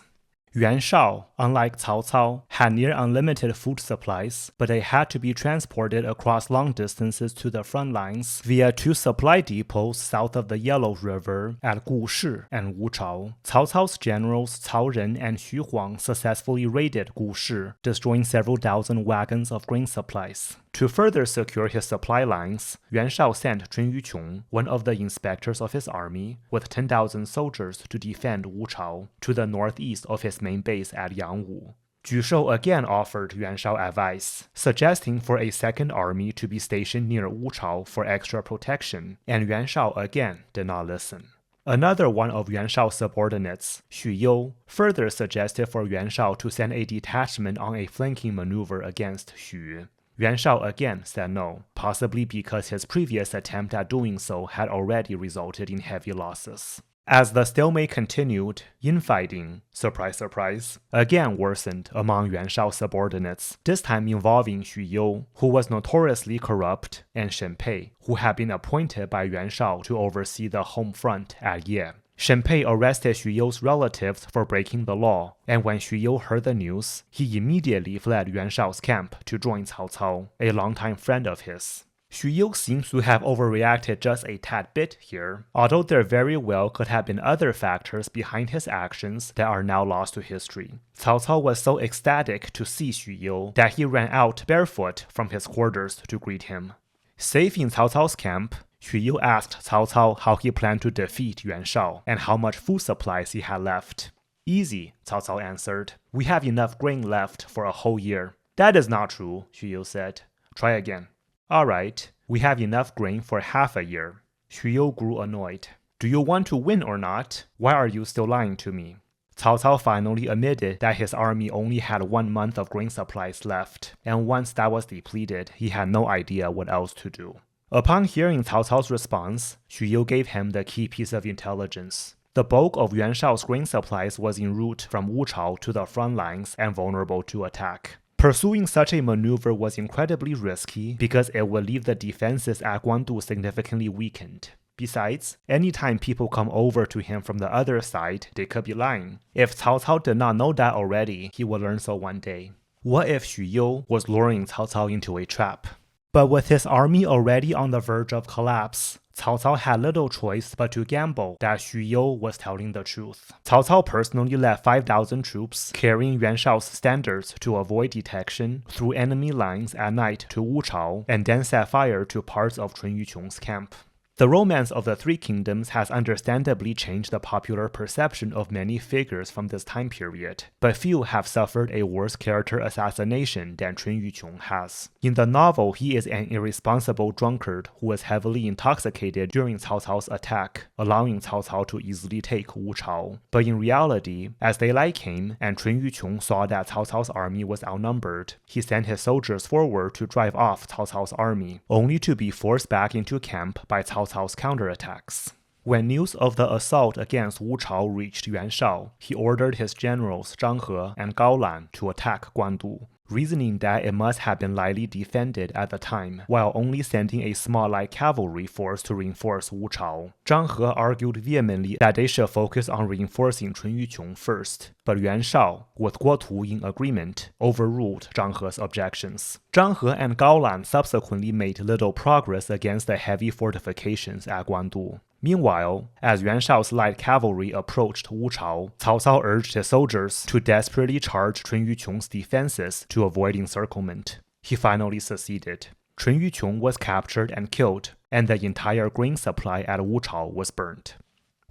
Yuan Shao, unlike Cao Cao, had near unlimited food supplies, but they had to be transported across long distances to the front lines via 2 supply depots south of the Yellow River at Gushi and Wuchao. Cao Cao's generals Cao Ren and Xu Huang successfully raided Gushi, destroying several dozen wagons of grain supplies. To further secure his supply lines, Yuan Shao sent Chun Yuqiong, one of the inspectors of his army, with 10,000 soldiers to defend Wuchao, to the northeast of his main base at Yangwu. Jusho again offered Yuan Shao advice, suggesting for a second army to be stationed near Wuchao for extra protection, and Yuan Shao again did not listen. Another one of Yuan Shao's subordinates, Xu You, further suggested for Yuan Shao to send a detachment on a flanking maneuver against Xu. Yuan Shao again said no, possibly because his previous attempt at doing so had already resulted in heavy losses. As the stalemate continued, infighting, surprise surprise, again worsened among Yuan Shao's subordinates, this time involving Xu You, who was notoriously corrupt, and Shen Pei, who had been appointed by Yuan Shao to oversee the home front at Ye. Shen Pei arrested Xu You's relatives for breaking the law, and when Xu You heard the news, he immediately fled Yuan Shao's camp to join Cao Cao, a longtime friend of his. Xu You seems to have overreacted just a tad bit here, although there very well could have been other factors behind his actions that are now lost to history. Cao Cao was so ecstatic to see Xu You that he ran out barefoot from his quarters to greet him. Safe in Cao Cao's camp, Xu You asked Cao Cao how he planned to defeat Yuan Shao and how much food supplies he had left. Easy, Cao Cao answered. We have enough grain left for a whole year. That is not true, Xu You said. Try again. All right, we have enough grain for half a year. Xu You grew annoyed. Do you want to win or not? Why are you still lying to me? Cao Cao finally admitted that his army only had 1 month of grain supplies left, and once that was depleted, he had no idea what else to do. Upon hearing Cao Cao's response, Xu You gave him the key piece of intelligence. The bulk of Yuan Shao's grain supplies was en route from Wuchao to the front lines and vulnerable to attack. Pursuing such a maneuver was incredibly risky because it would leave the defenses at Guandu significantly weakened. Besides, anytime people come over to him from the other side, they could be lying. If Cao Cao did not know that already, he would learn so one day. What if Xu You was luring Cao Cao into a trap? But with his army already on the verge of collapse, Cao Cao had little choice but to gamble that Xu You was telling the truth. Cao Cao personally led 5,000 troops carrying Yuan Shao's standards to avoid detection through enemy lines at night to Wuchao and then set fire to parts of Chun Yuqiong's camp. The romance of the Three Kingdoms has understandably changed the popular perception of many figures from this time period, but few have suffered a worse character assassination than Chun Yuqiong has. In the novel, he is an irresponsible drunkard who was heavily intoxicated during Cao Cao's attack, allowing Cao Cao to easily take Wuchao. But in reality, as daylight came and Chun Yuqiong saw that Cao Cao's army was outnumbered, he sent his soldiers forward to drive off Cao Cao's army, only to be forced back into camp by Cao Cao's counterattacks. When news of the assault against Wuchao reached Yuan Shao, he ordered his generals Zhang He and Gao Lan to attack Guandu, reasoning that it must have been lightly defended at the time, while only sending a small light cavalry force to reinforce Wuchao. Zhang He argued vehemently that they should focus on reinforcing Chun Yuqiong first, but Yuan Shao, with Guo Tu in agreement, overruled Zhang He's objections. Zhang He and Gao Lan subsequently made little progress against the heavy fortifications at Guandu. Meanwhile, as Yuan Shao's light cavalry approached Wuchao, Cao Cao urged his soldiers to desperately charge Chun Yuqiong's defenses to avoid encirclement. He finally succeeded. Chun Yuqiong was captured and killed, and the entire grain supply at Wuchao was burnt.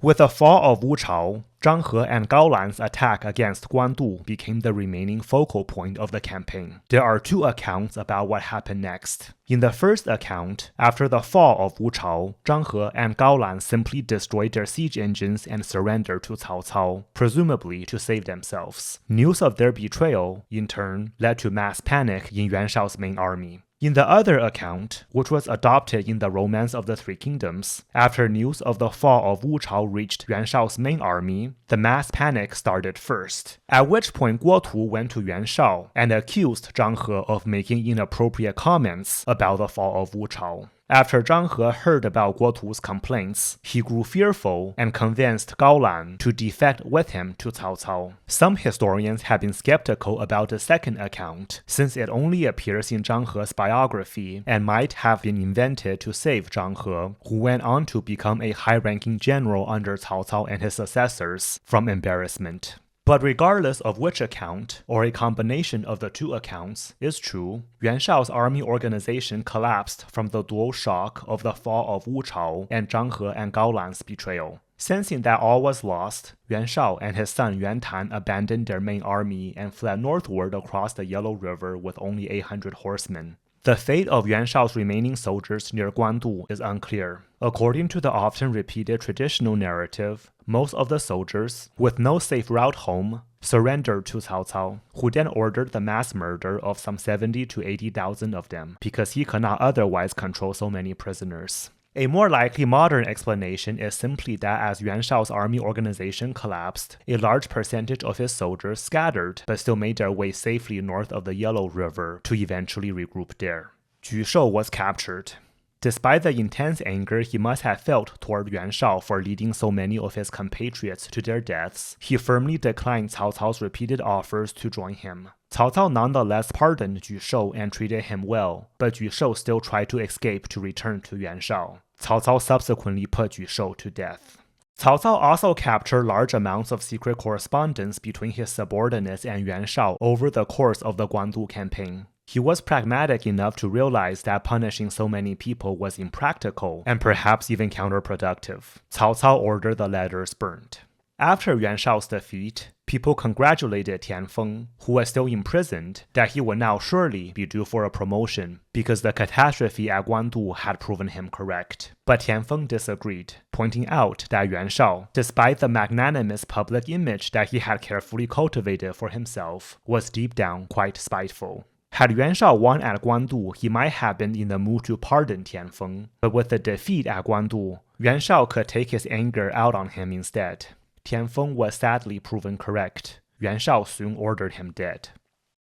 With the fall of Wuchao, Zhang He and Gao Lan's attack against Guandu became the remaining focal point of the campaign. There are two accounts about what happened next. In the first account, after the fall of Wuchao, Zhang He and Gao Lan simply destroyed their siege engines and surrendered to Cao Cao, presumably to save themselves. News of their betrayal, in turn, led to mass panic in Yuan Shao's main army. In the other account, which was adopted in the Romance of the Three Kingdoms, after news of the fall of Wuchao reached Yuan Shao's main army, the mass panic started first, at which point Guo Tu went to Yuan Shao and accused Zhang He of making inappropriate comments about the fall of Wuchao. After Zhang He heard about Guo Tu's complaints, he grew fearful and convinced Gao Lan to defect with him to Cao Cao. Some historians have been skeptical about the second account, since it only appears in Zhang He's biography and might have been invented to save Zhang He, who went on to become a high-ranking general under Cao Cao and his successors, from embarrassment. But regardless of which account, or a combination of the two accounts, is true, Yuan Shao's army organization collapsed from the dual shock of the fall of Wuchao and Zhang He and Gao Lan's betrayal. Sensing that all was lost, Yuan Shao and his son Yuan Tan abandoned their main army and fled northward across the Yellow River with only 800 horsemen. The fate of Yuan Shao's remaining soldiers near Guandu is unclear. According to the often repeated traditional narrative, most of the soldiers, with no safe route home, surrendered to Cao Cao, who then ordered the mass murder of some 70 to 80,000 of them, because he could not otherwise control so many prisoners. A more likely modern explanation is simply that as Yuan Shao's army organization collapsed, a large percentage of his soldiers scattered but still made their way safely north of the Yellow River to eventually regroup there. Ju Shou was captured. Despite the intense anger he must have felt toward Yuan Shao for leading so many of his compatriots to their deaths, he firmly declined Cao Cao's repeated offers to join him. Cao Cao nonetheless pardoned Ju Shou and treated him well, but Ju Shou still tried to escape to return to Yuan Shao. Cao Cao subsequently put Ju Shou to death. Cao Cao also captured large amounts of secret correspondence between his subordinates and Yuan Shao over the course of the Guandu campaign. He was pragmatic enough to realize that punishing so many people was impractical and perhaps even counterproductive. Cao Cao ordered the letters burned. After Yuan Shao's defeat, people congratulated Tianfeng, who was still imprisoned, that he would now surely be due for a promotion because the catastrophe at Guandu had proven him correct. But Tianfeng disagreed, pointing out that Yuan Shao, despite the magnanimous public image that he had carefully cultivated for himself, was deep down quite spiteful. Had Yuan Shao won at Guandu, he might have been in the mood to pardon Tianfeng, but with the defeat at Guandu, Yuan Shao could take his anger out on him instead. Tianfeng was sadly proven correct. Yuan Shao soon ordered him dead.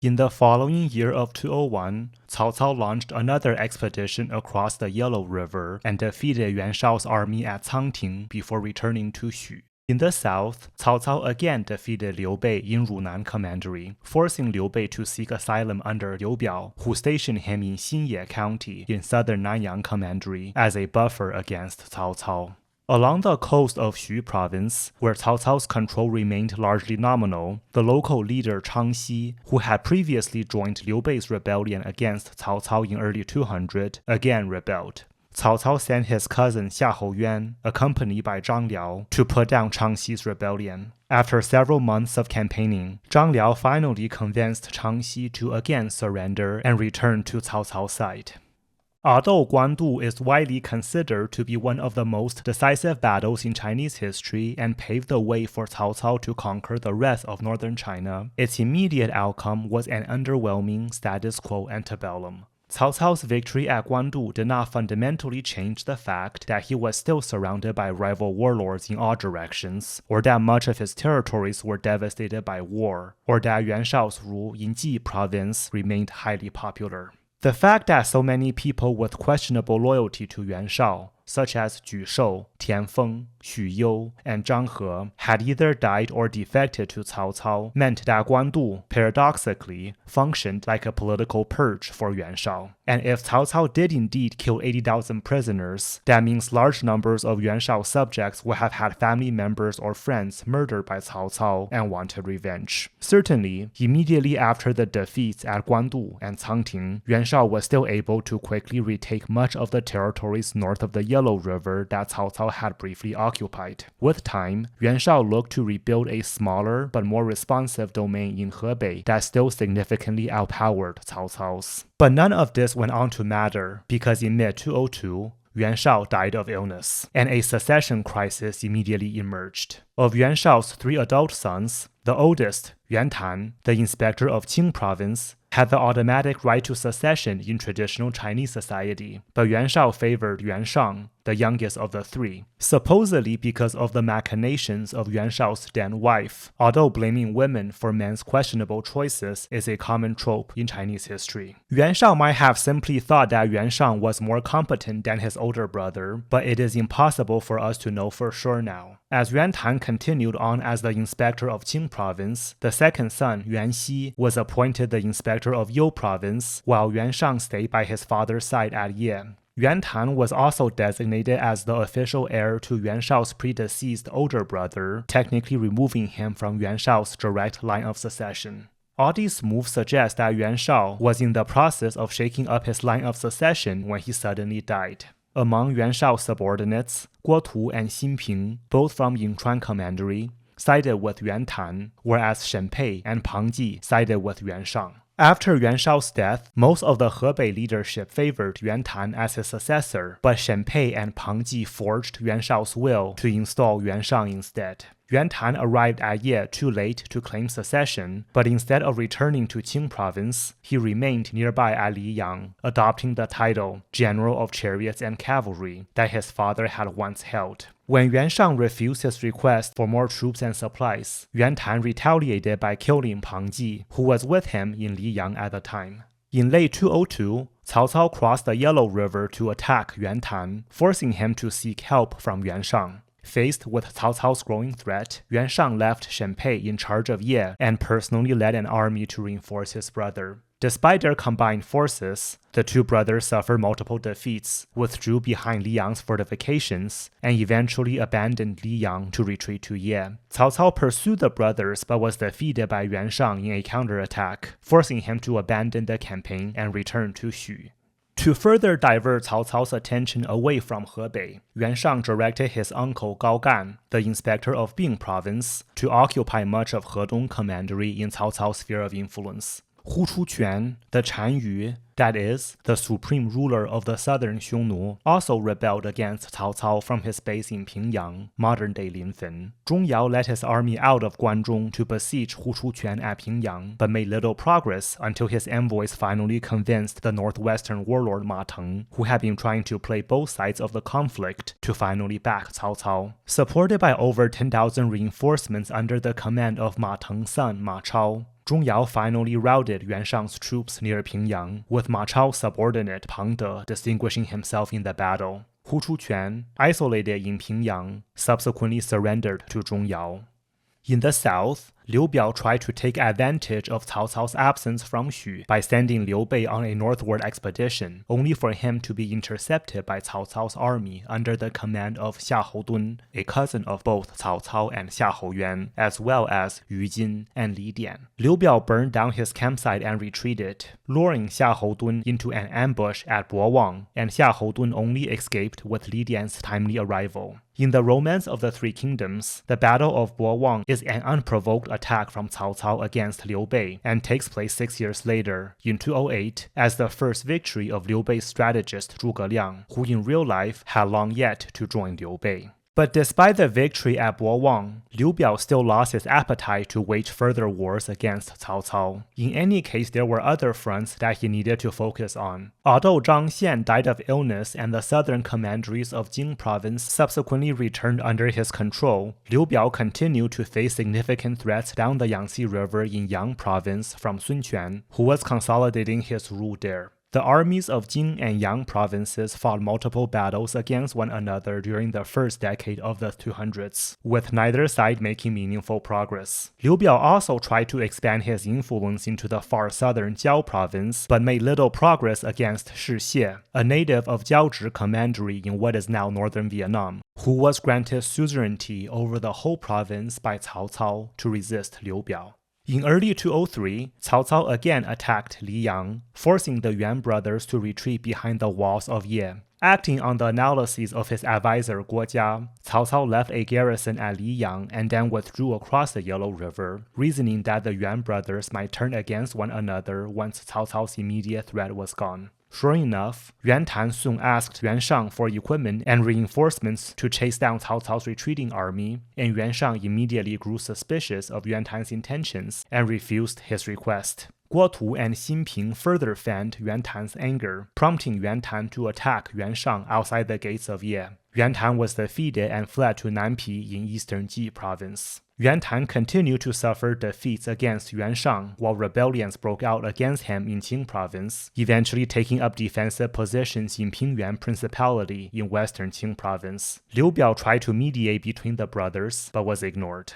In the following year of 201, Cao Cao launched another expedition across the Yellow River and defeated Yuan Shao's army at Cangting before returning to Xu. In the south, Cao Cao again defeated Liu Bei in Runan Commandery, forcing Liu Bei to seek asylum under Liu Biao, who stationed him in Xinye County in southern Nanyang Commandery as a buffer against Cao Cao. Along the coast of Xu province, where Cao Cao's control remained largely nominal, the local leader Chang Xi, who had previously joined Liu Bei's rebellion against Cao Cao in early 200, again rebelled. Cao Cao sent his cousin Xiahou Yuan, accompanied by Zhang Liao, to put down Chang Xi's rebellion. After several months of campaigning, Zhang Liao finally convinced Chang Xi to again surrender and return to Cao Cao's side. Although Guandu is widely considered to be one of the most decisive battles in Chinese history and paved the way for Cao Cao to conquer the rest of northern China, its immediate outcome was an underwhelming status quo antebellum. Cao Cao's victory at Guandu did not fundamentally change the fact that he was still surrounded by rival warlords in all directions, or that much of his territories were devastated by war, or that Yuan Shao's rule in Ji province remained highly popular. The fact that so many people with questionable loyalty to Yuan Shao, such as Ju Shou, Tianfeng, Xu You, and Zhang He, had either died or defected to Cao Cao, meant that Guandu, paradoxically, functioned like a political purge for Yuan Shao. And if Cao Cao did indeed kill 80,000 prisoners, that means large numbers of Yuan Shao's subjects would have had family members or friends murdered by Cao Cao and wanted revenge. Certainly, immediately after the defeats at Guandu and Cangting, Yuan Shao was still able to quickly retake much of the territories north of the Yellow River that Cao Cao had briefly occupied. With time, Yuan Shao looked to rebuild a smaller but more responsive domain in Hebei that still significantly outpowered Cao Cao's. But none of this went on to matter, because in mid-202, Yuan Shao died of illness, and a succession crisis immediately emerged. Of Yuan Shao's 3 adult sons, the oldest, Yuan Tan, the inspector of Qing province, had the automatic right to succession in traditional Chinese society, but Yuan Shao favored Yuan Shang, the youngest of the 3, supposedly because of the machinations of Yuan Shao's then wife, although blaming women for men's questionable choices is a common trope in Chinese history. Yuan Shao might have simply thought that Yuan Shang was more competent than his older brother, but it is impossible for us to know for sure now. As Yuan Tan continued on as the inspector of Qing province, the second son, Yuan Xi, was appointed the inspector of You province, while Yuan Shang stayed by his father's side at Ye. Yuan Tan was also designated as the official heir to Yuan Shao's predeceased older brother, technically removing him from Yuan Shao's direct line of succession. All these moves suggest that Yuan Shao was in the process of shaking up his line of succession when he suddenly died. Among Yuan Shao's subordinates, Guo Tu and Xin Ping, both from Yingchuan Commandery, sided with Yuan Tan, whereas Shen Pei and Pang Ji sided with Yuan Shang. After Yuan Shao's death, most of the Hebei leadership favored Yuan Tan as his successor, but Shen Pei and Pang Ji forged Yuan Shao's will to install Yuan Shang instead. Yuan Tan arrived at Ye too late to claim succession, but instead of returning to Qing province, he remained nearby at Liyang, adopting the title General of Chariots and Cavalry that his father had once held. When Yuan Shang refused his request for more troops and supplies, Yuan Tan retaliated by killing Pang Ji, who was with him in Liyang at the time. In late 202, Cao Cao crossed the Yellow River to attack Yuan Tan, forcing him to seek help from Yuan Shang. Faced with Cao Cao's growing threat, Yuan Shang left Shen Pei in charge of Ye and personally led an army to reinforce his brother. Despite their combined forces, the 2 brothers suffered multiple defeats, withdrew behind Liyang's fortifications, and eventually abandoned Liyang to retreat to Ye. Cao Cao pursued the brothers but was defeated by Yuan Shang in a counterattack, forcing him to abandon the campaign and return to Xu. To further divert Cao Cao's attention away from Hebei, Yuan Shang directed his uncle Gao Gan, the inspector of Bing province, to occupy much of Hedong Commandery in Cao Cao's sphere of influence. Hu Chuquan, the Chanyu, that is, the supreme ruler of the southern Xiongnu, also rebelled against Cao Cao from his base in Pingyang, modern-day Linfen. Zhong Yao led his army out of Guanzhong to besiege Hu Chuquan at Pingyang, but made little progress until his envoys finally convinced the northwestern warlord Ma Teng, who had been trying to play both sides of the conflict, to finally back Cao Cao. Supported by over 10,000 reinforcements under the command of Ma Teng's son Ma Chao, Zhong Yao finally routed Yuan Shang's troops near Pingyang, with Ma Chao's subordinate Pang De distinguishing himself in the battle. Hu Chuquan, isolated in Pingyang, subsequently surrendered to Zhong Yao. In the south, Liu Biao tried to take advantage of Cao Cao's absence from Xu by sending Liu Bei on a northward expedition, only for him to be intercepted by Cao Cao's army under the command of Xia Houdun, a cousin of both Cao Cao and Xia Houyuan, as well as Yu Jin and Li Dian. Liu Biao burned down his campsite and retreated, luring Xia Houdun into an ambush at Buowang, and Xia Houdun only escaped with Li Dian's timely arrival. In the Romance of the Three Kingdoms, the Battle of Buowang is an unprovoked attack from Cao Cao against Liu Bei and takes place 6 years later, in 208, as the first victory of Liu Bei's strategist Zhuge Liang, who in real life had long yet to join Liu Bei. But despite the victory at Buowang, Liu Biao still lost his appetite to wage further wars against Cao Cao. In any case, there were other fronts that he needed to focus on. Although Zhang Xian died of illness and the southern commanderies of Jing province subsequently returned under his control, Liu Biao continued to face significant threats down the Yangtze River in Yang province from Sun Quan, who was consolidating his rule there. The armies of Jing and Yang provinces fought multiple battles against one another during the first decade of the 200s, with neither side making meaningful progress. Liu Biao also tried to expand his influence into the far southern Jiao province, but made little progress against Shi Xie, a native of Jiaozhi Commandery in what is now northern Vietnam, who was granted suzerainty over the whole province by Cao Cao to resist Liu Biao. In early 203, Cao Cao again attacked Liyang, forcing the Yuan brothers to retreat behind the walls of Ye. Acting on the analyses of his advisor Guo Jia, Cao Cao left a garrison at Liyang and then withdrew across the Yellow River, reasoning that the Yuan brothers might turn against one another once Cao Cao's immediate threat was gone. Sure enough, Yuan Tan soon asked Yuan Shang for equipment and reinforcements to chase down Cao Cao's retreating army, and Yuan Shang immediately grew suspicious of Yuan Tan's intentions and refused his request. Guo Tu and Xin Ping further fanned Yuan Tan's anger, prompting Yuan Tan to attack Yuan Shang outside the gates of Ye. Yuan Tan was defeated and fled to Nanpi in eastern Ji province. Yuan Tan continued to suffer defeats against Yuan Shang while rebellions broke out against him in Qing province, eventually taking up defensive positions in Pingyuan Principality in western Qing province. Liu Biao tried to mediate between the brothers, but was ignored.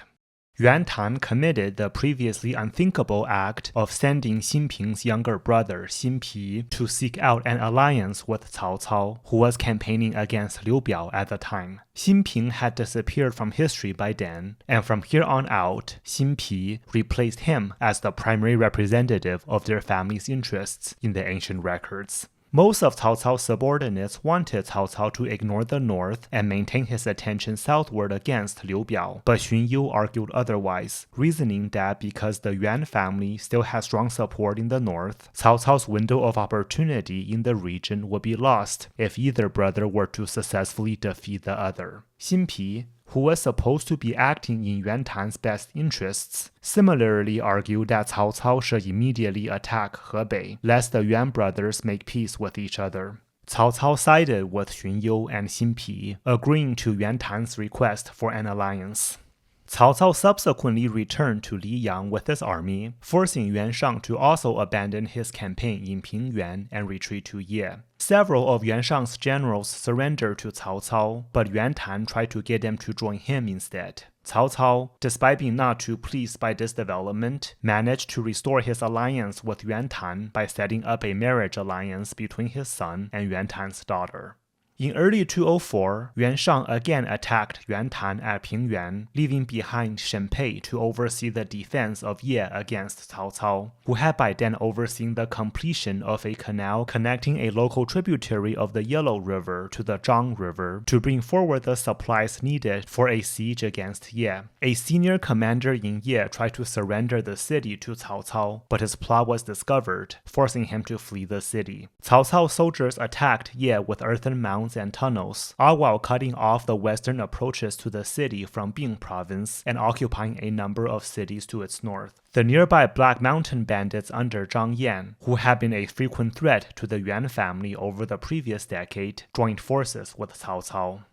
Yuan Tan committed the previously unthinkable act of sending Xin Ping's younger brother Xin Pi to seek out an alliance with Cao Cao, who was campaigning against Liu Biao at the time. Xin Ping had disappeared from history by then, and from here on out, Xin Pi replaced him as the primary representative of their family's interests in the ancient records. Most of Cao Cao's subordinates wanted Cao Cao to ignore the north and maintain his attention southward against Liu Biao, but Xinyu argued otherwise, reasoning that because the Yuan family still had strong support in the north, Cao Cao's window of opportunity in the region would be lost if either brother were to successfully defeat the other. Xin Pi, who was supposed to be acting in Yuan Tan's best interests, similarly argued that Cao Cao should immediately attack Hebei, lest the Yuan brothers make peace with each other. Cao Cao sided with Xunyu and Xin Pi, agreeing to Yuan Tan's request for an alliance. Cao Cao subsequently returned to Liyang with his army, forcing Yuan Shang to also abandon his campaign in Pingyuan and retreat to Ye. Several of Yuan Shang's generals surrendered to Cao Cao, but Yuan Tan tried to get them to join him instead. Cao Cao, despite being not too pleased by this development, managed to restore his alliance with Yuan Tan by setting up a marriage alliance between his son and Yuan Tan's daughter. In early 204, Yuan Shang again attacked Yuan Tan at Pingyuan, leaving behind Shen Pei to oversee the defense of Ye against Cao Cao, who had by then overseen the completion of a canal connecting a local tributary of the Yellow River to the Zhang River to bring forward the supplies needed for a siege against Ye. A senior commander in Ye tried to surrender the city to Cao Cao, but his plot was discovered, forcing him to flee the city. Cao Cao's soldiers attacked Ye with earthen mounds and tunnels, all while cutting off the western approaches to the city from Bing province and occupying a number of cities to its north. The nearby Black Mountain bandits under Zhang Yan, who had been a frequent threat to the Yuan family over the previous decade, joined forces with Cao Cao.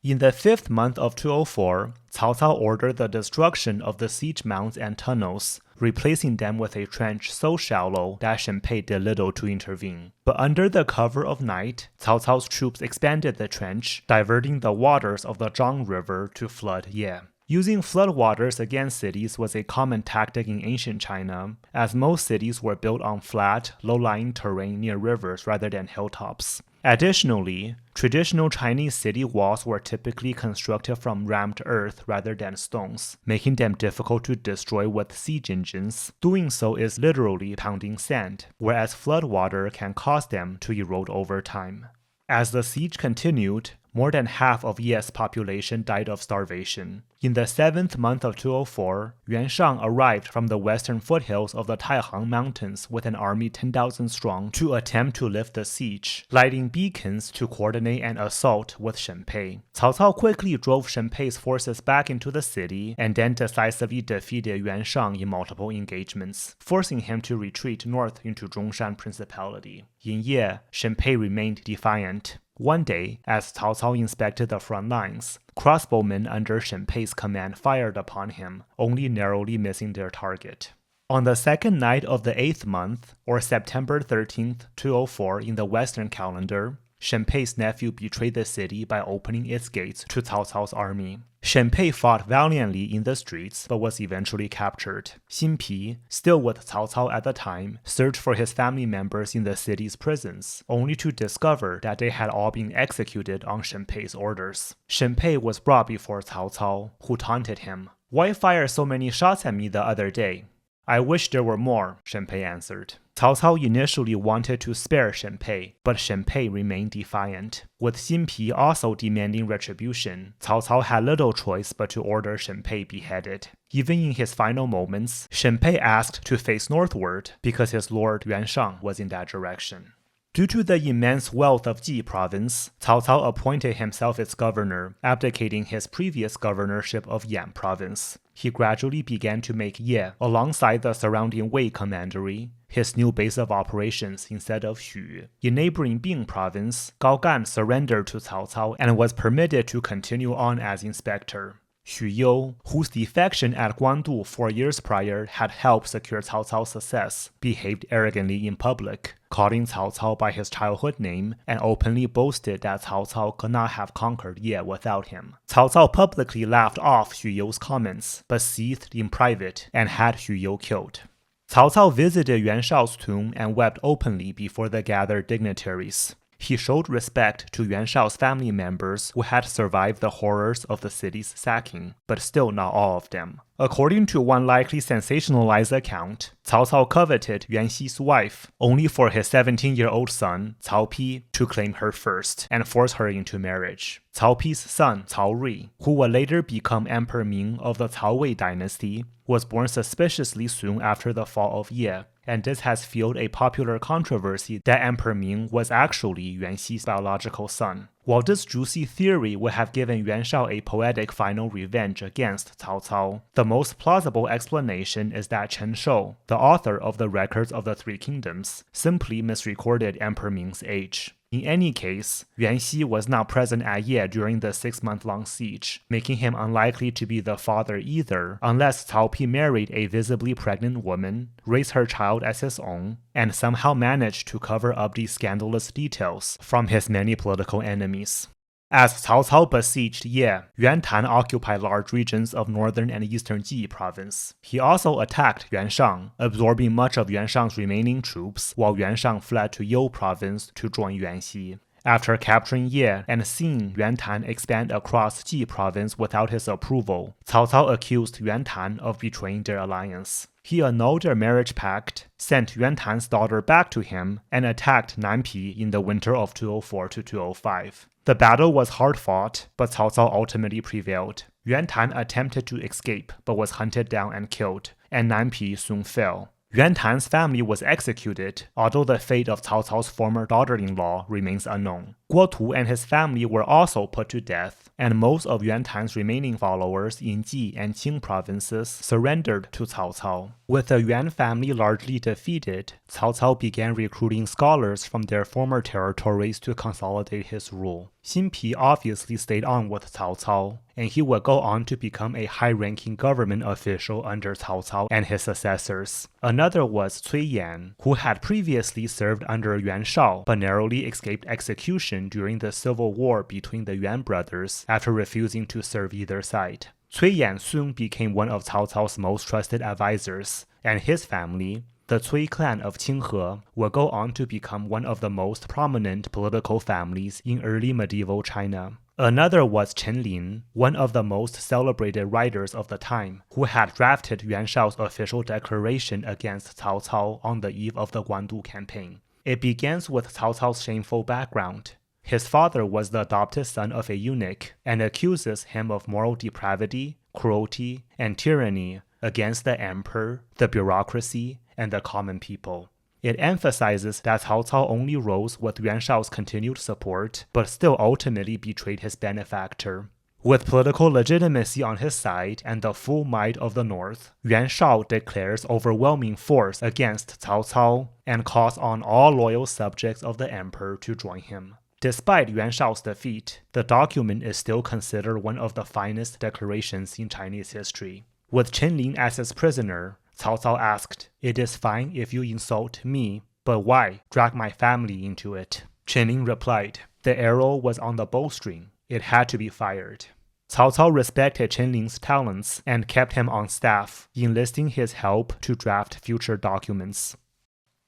In the 5th month of 204, Cao Cao ordered the destruction of the siege mounds and tunnels, replacing them with a trench so shallow that Shen Pei did little to intervene. But under the cover of night, Cao Cao's troops expanded the trench, diverting the waters of the Zhang River to flood Ye. Using floodwaters against cities was a common tactic in ancient China, as most cities were built on flat, low-lying terrain near rivers rather than hilltops. Additionally, traditional Chinese city walls were typically constructed from rammed earth rather than stones, making them difficult to destroy with siege engines. Doing so is literally pounding sand, whereas floodwater can cause them to erode over time. As the siege continued, more than half of Ye's population died of starvation. In the 7th month of 204, Yuan Shang arrived from the western foothills of the Taihang Mountains with an army 10,000 strong to attempt to lift the siege, lighting beacons to coordinate an assault with Shen Pei. Cao Cao quickly drove Shen Pei's forces back into the city and then decisively defeated Yuan Shang in multiple engagements, forcing him to retreat north into Zhongshan Principality. In Ye, Shen Pei remained defiant. One day, as Cao Cao inspected the front lines, crossbowmen under Shen Pei's command fired upon him, only narrowly missing their target. On the second night of the 8th month, or September 13th, 204 in the Western calendar, Shen Pei's nephew betrayed the city by opening its gates to Cao Cao's army. Shen Pei fought valiantly in the streets but was eventually captured. Xin Pi, still with Cao Cao at the time, searched for his family members in the city's prisons, only to discover that they had all been executed on Shen Pei's orders. Shen Pei was brought before Cao Cao, who taunted him. "Why fire so many shots at me the other day?" "I wish there were more," Shen Pei answered. Cao Cao initially wanted to spare Shenpei, but Shenpei remained defiant. With Xinpi also demanding retribution, Cao Cao had little choice but to order Shenpei beheaded. Even in his final moments, Shenpei asked to face northward because his lord Yuan Shao was in that direction. Due to the immense wealth of Ji province, Cao Cao appointed himself its governor, abdicating his previous governorship of Yan province. He gradually began to make Ye, alongside the surrounding Wei commandery, his new base of operations instead of Xu. In neighboring Bing province, Gao Gan surrendered to Cao Cao and was permitted to continue on as inspector. Xu You, whose defection at Guandu 4 years prior had helped secure Cao Cao's success, behaved arrogantly in public, calling Cao Cao by his childhood name and openly boasted that Cao Cao could not have conquered Ye without him. Cao Cao publicly laughed off Xu You's comments, but seethed in private and had Xu You killed. Cao Cao visited Yuan Shao's tomb and wept openly before the gathered dignitaries. He showed respect to Yuan Shao's family members who had survived the horrors of the city's sacking, but still not all of them. According to one likely sensationalized account, Cao Cao coveted Yuan Xi's wife only for his 17-year-old son, Cao Pi, to claim her first and force her into marriage. Cao Pi's son, Cao Rui, who would later become Emperor Ming of the Cao Wei dynasty, was born suspiciously soon after the fall of Ye, and this has fueled a popular controversy that Emperor Ming was actually Yuan Xi's biological son. While this juicy theory would have given Yuan Shao a poetic final revenge against Cao Cao, the most plausible explanation is that Chen Shou, the author of the Records of the Three Kingdoms, simply misrecorded Emperor Ming's age. In any case, Yuan Xi was not present at Ye during the 6-month-long siege, making him unlikely to be the father either, unless Cao Pi married a visibly pregnant woman, raised her child as his own, and somehow managed to cover up these scandalous details from his many political enemies. As Cao Cao besieged Ye, Yuan Tan occupied large regions of northern and eastern Ji province. He also attacked Yuan Shang, absorbing much of Yuan Shang's remaining troops, while Yuan Shang fled to You province to join Yuan Xi. After capturing Ye and seeing Yuan Tan expand across Ji province without his approval, Cao Cao accused Yuan Tan of betraying their alliance. He annulled their marriage pact, sent Yuan Tan's daughter back to him, and attacked Nanpi in the winter of 204 to 205. The battle was hard-fought, but Cao Cao ultimately prevailed. Yuan Tan attempted to escape, but was hunted down and killed, and Nanpi soon fell. Yuan Tan's family was executed, although the fate of Cao Cao's former daughter-in-law remains unknown. Guo Tu and his family were also put to death, and most of Yuan Tan's remaining followers in Ji and Qing provinces surrendered to Cao Cao. With the Yuan family largely defeated, Cao Cao began recruiting scholars from their former territories to consolidate his rule. Xinpi obviously stayed on with Cao Cao, and he would go on to become a high-ranking government official under Cao Cao and his successors. Another was Cui Yan, who had previously served under Yuan Shao but narrowly escaped execution during the civil war between the Yuan brothers after refusing to serve either side. Cui Yan soon became one of Cao Cao's most trusted advisors, and his family, the Cui clan of Qinghe, would go on to become one of the most prominent political families in early medieval China. Another was Chen Lin, one of the most celebrated writers of the time, who had drafted Yuan Shao's official declaration against Cao Cao on the eve of the Guandu campaign. It begins with Cao Cao's shameful background. His father was the adopted son of a eunuch and accuses him of moral depravity, cruelty, and tyranny against the emperor, the bureaucracy, and the common people. It emphasizes that Cao Cao only rose with Yuan Shao's continued support, but still ultimately betrayed his benefactor. With political legitimacy on his side and the full might of the north, Yuan Shao declares overwhelming force against Cao Cao and calls on all loyal subjects of the emperor to join him. Despite Yuan Shao's defeat, the document is still considered one of the finest declarations in Chinese history. With Chen Lin as his prisoner, Cao Cao asked, "It is fine if you insult me, but why drag my family into it?" Chen Lin replied, "The arrow was on the bowstring. It had to be fired." Cao Cao respected Chen Lin's talents and kept him on staff, enlisting his help to draft future documents.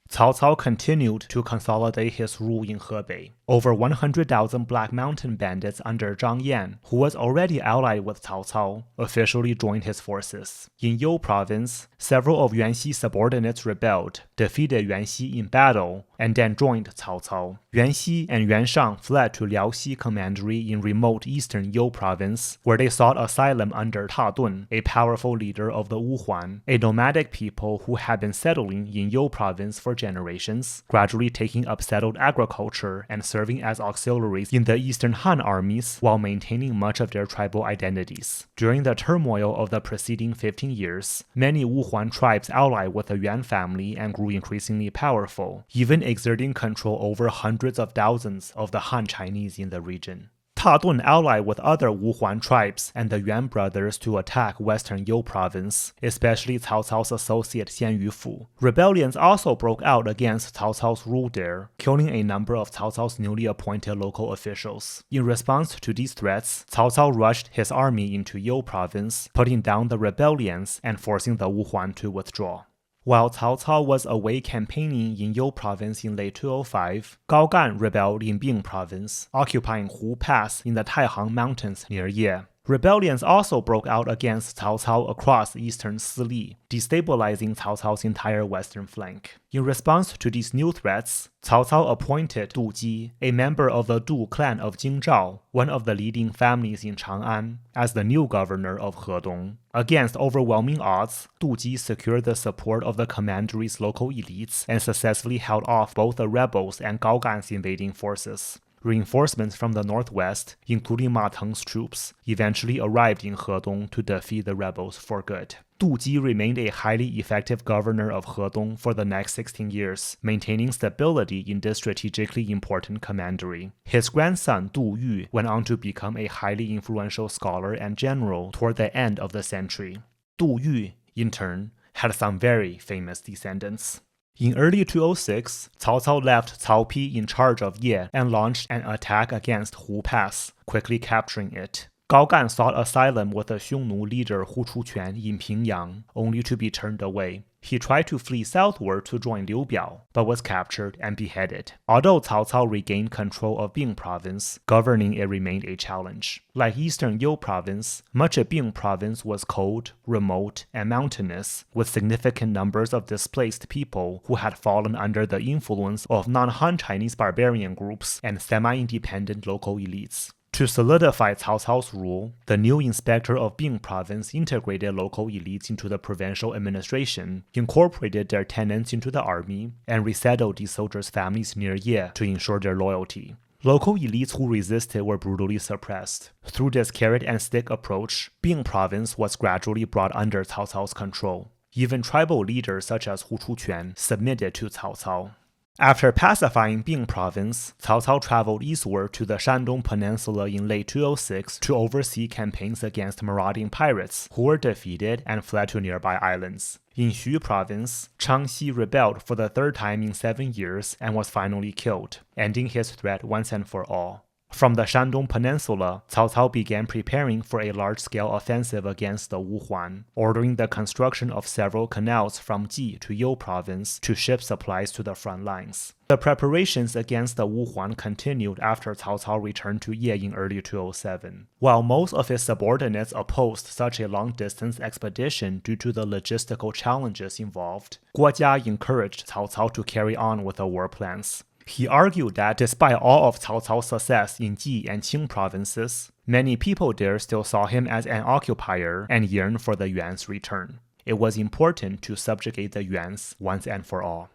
Cao Cao continued to consolidate his rule in Hebei. Over 100,000 Black Mountain bandits under Zhang Yan, who was already allied with Cao Cao, officially joined his forces. In You province, several of Yuan Xi's subordinates rebelled, defeated Yuan Xi in battle, and then joined Cao Cao. Yuan Xi and Yuan Shao fled to Liaoxi Commandery in remote eastern You province, where they sought asylum under Ta Dun, a powerful leader of the Wuhuan, a nomadic people who had been settling in You province for generations, gradually taking up settled agriculture and serving as auxiliaries in the Eastern Han armies while maintaining much of their tribal identities. During the turmoil of the preceding 15 years, many Wuhuan tribes allied with the Yuan family and grew increasingly powerful, even exerting control over hundreds of thousands of the Han Chinese in the region. Ta Dun allied with other Wuhuan tribes and the Yuan brothers to attack western You province, especially Cao Cao's associate Xinyu Fu. Rebellions also broke out against Cao Cao's rule there, killing a number of Cao Cao's newly appointed local officials. In response to these threats, Cao Cao rushed his army into You province, putting down the rebellions and forcing the Wuhuan to withdraw. While Cao Cao was away campaigning in You province in late 205, Gao Gan rebelled in Bing province, occupying Hu Pass in the Taihang Mountains near Ye. Rebellions also broke out against Cao Cao across eastern Sili, destabilizing Cao Cao's entire western flank. In response to these new threats, Cao Cao appointed Du Ji, a member of the Du clan of Jingzhao, one of the leading families in Chang'an, as the new governor of Hedong. Against overwhelming odds, Du Ji secured the support of the commandery's local elites and successfully held off both the rebels and Gao Gan's invading forces. Reinforcements from the northwest, including Ma Teng's troops, eventually arrived in Hedong to defeat the rebels for good. Du Ji remained a highly effective governor of Hedong for the next 16 years, maintaining stability in this strategically important commandery. His grandson Du Yu went on to become a highly influential scholar and general toward the end of the century. Du Yu, in turn, had some very famous descendants. In early 206, Cao Cao left Cao Pi in charge of Ye and launched an attack against Hu Pass, quickly capturing it. Gao Gan sought asylum with the Xiongnu leader Hu Chuquan in Pingyang, only to be turned away. He tried to flee southward to join Liu Biao, but was captured and beheaded. Although Cao Cao regained control of Bing province, governing it remained a challenge. Like eastern You province, much of Bing province was cold, remote, and mountainous, with significant numbers of displaced people who had fallen under the influence of non-Han Chinese barbarian groups and semi-independent local elites. To solidify Cao Cao's rule, the new inspector of Bing province integrated local elites into the provincial administration, incorporated their tenants into the army, and resettled these soldiers' families near Ye to ensure their loyalty. Local elites who resisted were brutally suppressed. Through this carrot-and-stick approach, Bing province was gradually brought under Cao Cao's control. Even tribal leaders such as Hu Chuquan submitted to Cao Cao. After pacifying Bing province, Cao Cao traveled eastward to the Shandong Peninsula in late 206 to oversee campaigns against marauding pirates, who were defeated and fled to nearby islands. In Xu province, Changxi rebelled for the third time in 7 years and was finally killed, ending his threat once and for all. From the Shandong Peninsula, Cao Cao began preparing for a large-scale offensive against the Wuhuan, ordering the construction of several canals from Ji to You province to ship supplies to the front lines. The preparations against the Wuhuan continued after Cao Cao returned to Ye in early 207. While most of his subordinates opposed such a long-distance expedition due to the logistical challenges involved, Guojia encouraged Cao Cao to carry on with the war plans. He argued that despite all of Cao Cao's success in Ji and Qing provinces, many people there still saw him as an occupier and yearned for the Yuan's return. It was important to subjugate the Yuans once and for all.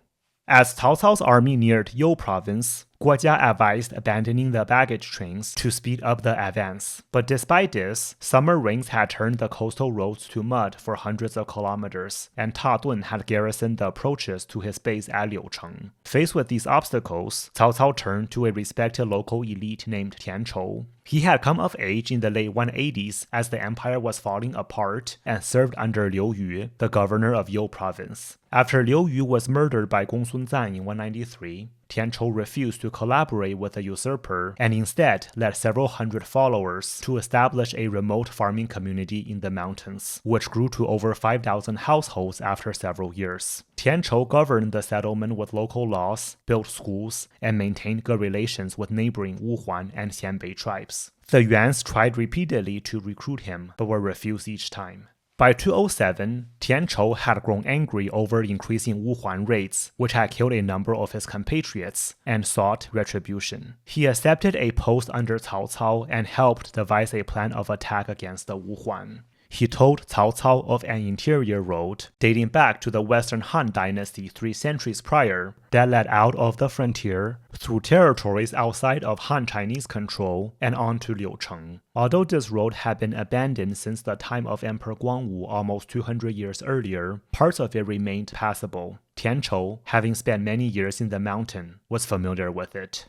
As Cao Cao's army neared You province, Guojia advised abandoning the baggage trains to speed up the advance. But despite this, summer rains had turned the coastal roads to mud for hundreds of kilometers, and Ta Dun had garrisoned the approaches to his base at Liucheng. Faced with these obstacles, Cao Cao turned to a respected local elite named Tian Chou. He had come of age in the late 180s as the empire was falling apart and served under Liu Yu, the governor of You province. After Liu Yu was murdered by Gongsun Zan in 193, Tian Chou refused to collaborate with the usurper and instead led several hundred followers to establish a remote farming community in the mountains, which grew to over 5,000 households after several years. Tian Chou governed the settlement with local laws, built schools, and maintained good relations with neighboring Wuhuan and Xianbei tribes. The Yuans tried repeatedly to recruit him, but were refused each time. By 207, Tian Chou had grown angry over increasing Wuhuan raids, which had killed a number of his compatriots, and sought retribution. He accepted a post under Cao Cao and helped devise a plan of attack against the Wuhuan. He told Cao Cao of an interior road, dating back to the Western Han Dynasty 3 centuries prior, that led out of the frontier, through territories outside of Han Chinese control, and on to Liucheng. Although this road had been abandoned since the time of Emperor Guangwu almost 200 years earlier, parts of it remained passable. Tian Chou, having spent many years in the mountain, was familiar with it.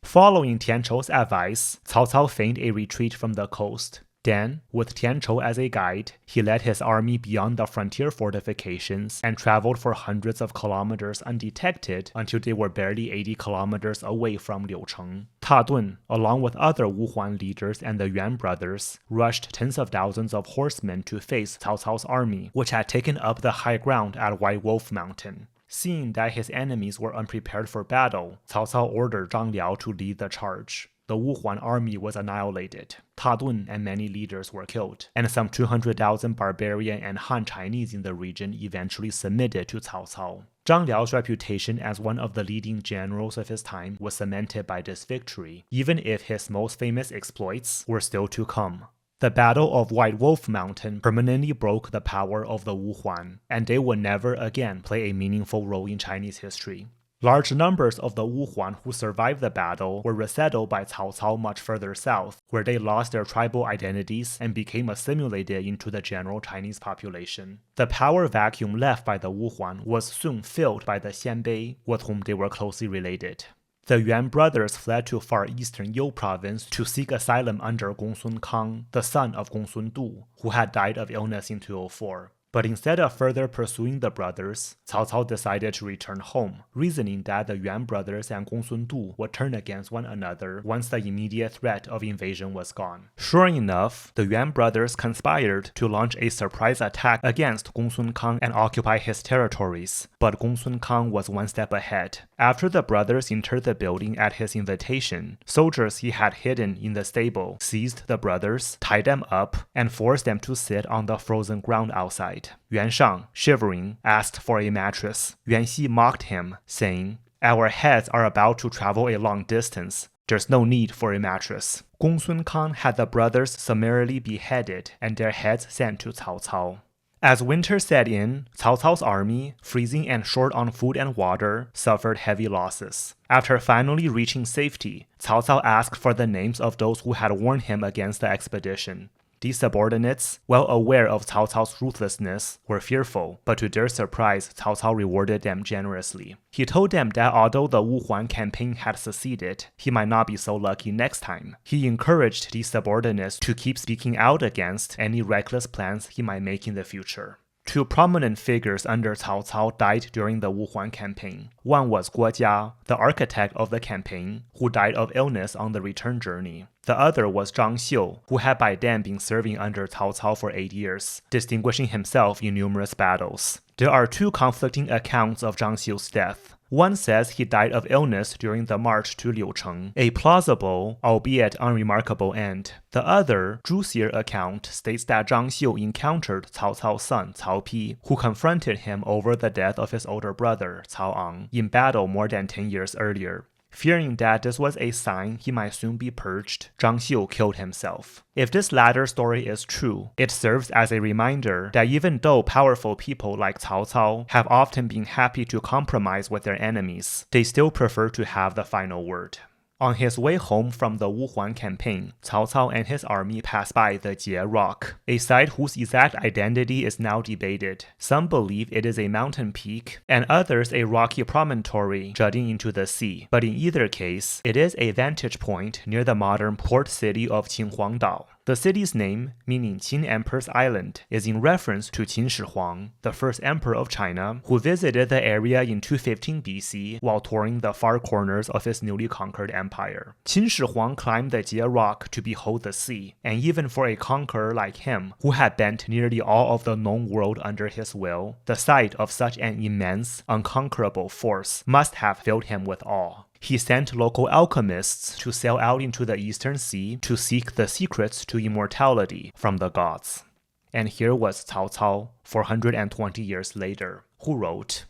Following Tian Chou's advice, Cao Cao feigned a retreat from the coast. Then, with Tian Chou as a guide, he led his army beyond the frontier fortifications and traveled for hundreds of kilometers undetected until they were barely 80 kilometers away from Liucheng. Ta Dun, along with other Wuhuan leaders and the Yuan brothers, rushed tens of thousands of horsemen to face Cao Cao's army, which had taken up the high ground at White Wolf Mountain. Seeing that his enemies were unprepared for battle, Cao Cao ordered Zhang Liao to lead the charge. The Wuhuan army was annihilated. Ta Dun and many leaders were killed, and some 200,000 barbarian and Han Chinese in the region eventually submitted to Cao Cao. Zhang Liao's reputation as one of the leading generals of his time was cemented by this victory, even if his most famous exploits were still to come. The Battle of White Wolf Mountain permanently broke the power of the Wuhuan, and they would never again play a meaningful role in Chinese history. Large numbers of the Wuhuan who survived the battle were resettled by Cao Cao much further south, where they lost their tribal identities and became assimilated into the general Chinese population. The power vacuum left by the Wuhuan was soon filled by the Xianbei, with whom they were closely related. The Yuan brothers fled to far eastern You province to seek asylum under Gongsun Kang, the son of Gongsun Du, who had died of illness in 204. But instead of further pursuing the brothers, Cao Cao decided to return home, reasoning that the Yuan brothers and Gongsun Du would turn against one another once the immediate threat of invasion was gone. Sure enough, the Yuan brothers conspired to launch a surprise attack against Gongsun Kang and occupy his territories, but Gongsun Kang was one step ahead. After the brothers entered the building at his invitation, soldiers he had hidden in the stable seized the brothers, tied them up, and forced them to sit on the frozen ground outside. Yuan Shao, shivering, asked for a mattress. Yuan Xi mocked him, saying, "Our heads are about to travel a long distance. There's no need for a mattress." Gongsun Kang had the brothers summarily beheaded and their heads sent to Cao Cao. As winter set in, Cao Cao's army, freezing and short on food and water, suffered heavy losses. After finally reaching safety, Cao Cao asked for the names of those who had warned him against the expedition. These subordinates, well aware of Cao Cao's ruthlessness, were fearful, but to their surprise, Cao Cao rewarded them generously. He told them that although the Wuhuan campaign had succeeded, he might not be so lucky next time. He encouraged these subordinates to keep speaking out against any reckless plans he might make in the future. Two prominent figures under Cao Cao died during the Wuhuan campaign. One was Guo Jia, the architect of the campaign, who died of illness on the return journey. The other was Zhang Xiu, who had by then been serving under Cao Cao for 8 years, distinguishing himself in numerous battles. There are two conflicting accounts of Zhang Xiu's death. One says he died of illness during the march to Liucheng, a plausible, albeit unremarkable end. The other, juicier account states that Zhang Xiu encountered Cao Cao's son Cao Pi, who confronted him over the death of his older brother, Cao Ang, in battle more than 10 years earlier. Fearing that this was a sign he might soon be purged, Zhang Xiu killed himself. If this latter story is true, it serves as a reminder that even though powerful people like Cao Cao have often been happy to compromise with their enemies, they still prefer to have the final word. On his way home from the Wuhuan campaign, Cao Cao and his army passed by the Jie Rock, a site whose exact identity is now debated. Some believe it is a mountain peak, and others a rocky promontory jutting into the sea, but in either case, it is a vantage point near the modern port city of Qinhuangdao. The city's name, meaning Qin Emperor's Island, is in reference to Qin Shi Huang, the first emperor of China, who visited the area in 215 BC while touring the far corners of his newly conquered empire. Qin Shi Huang climbed the Jie Rock to behold the sea, and even for a conqueror like him, who had bent nearly all of the known world under his will, the sight of such an immense, unconquerable force must have filled him with awe. He sent local alchemists to sail out into the eastern sea to seek the secrets to immortality from the gods. And here was Cao Cao, 420 years later, who wrote,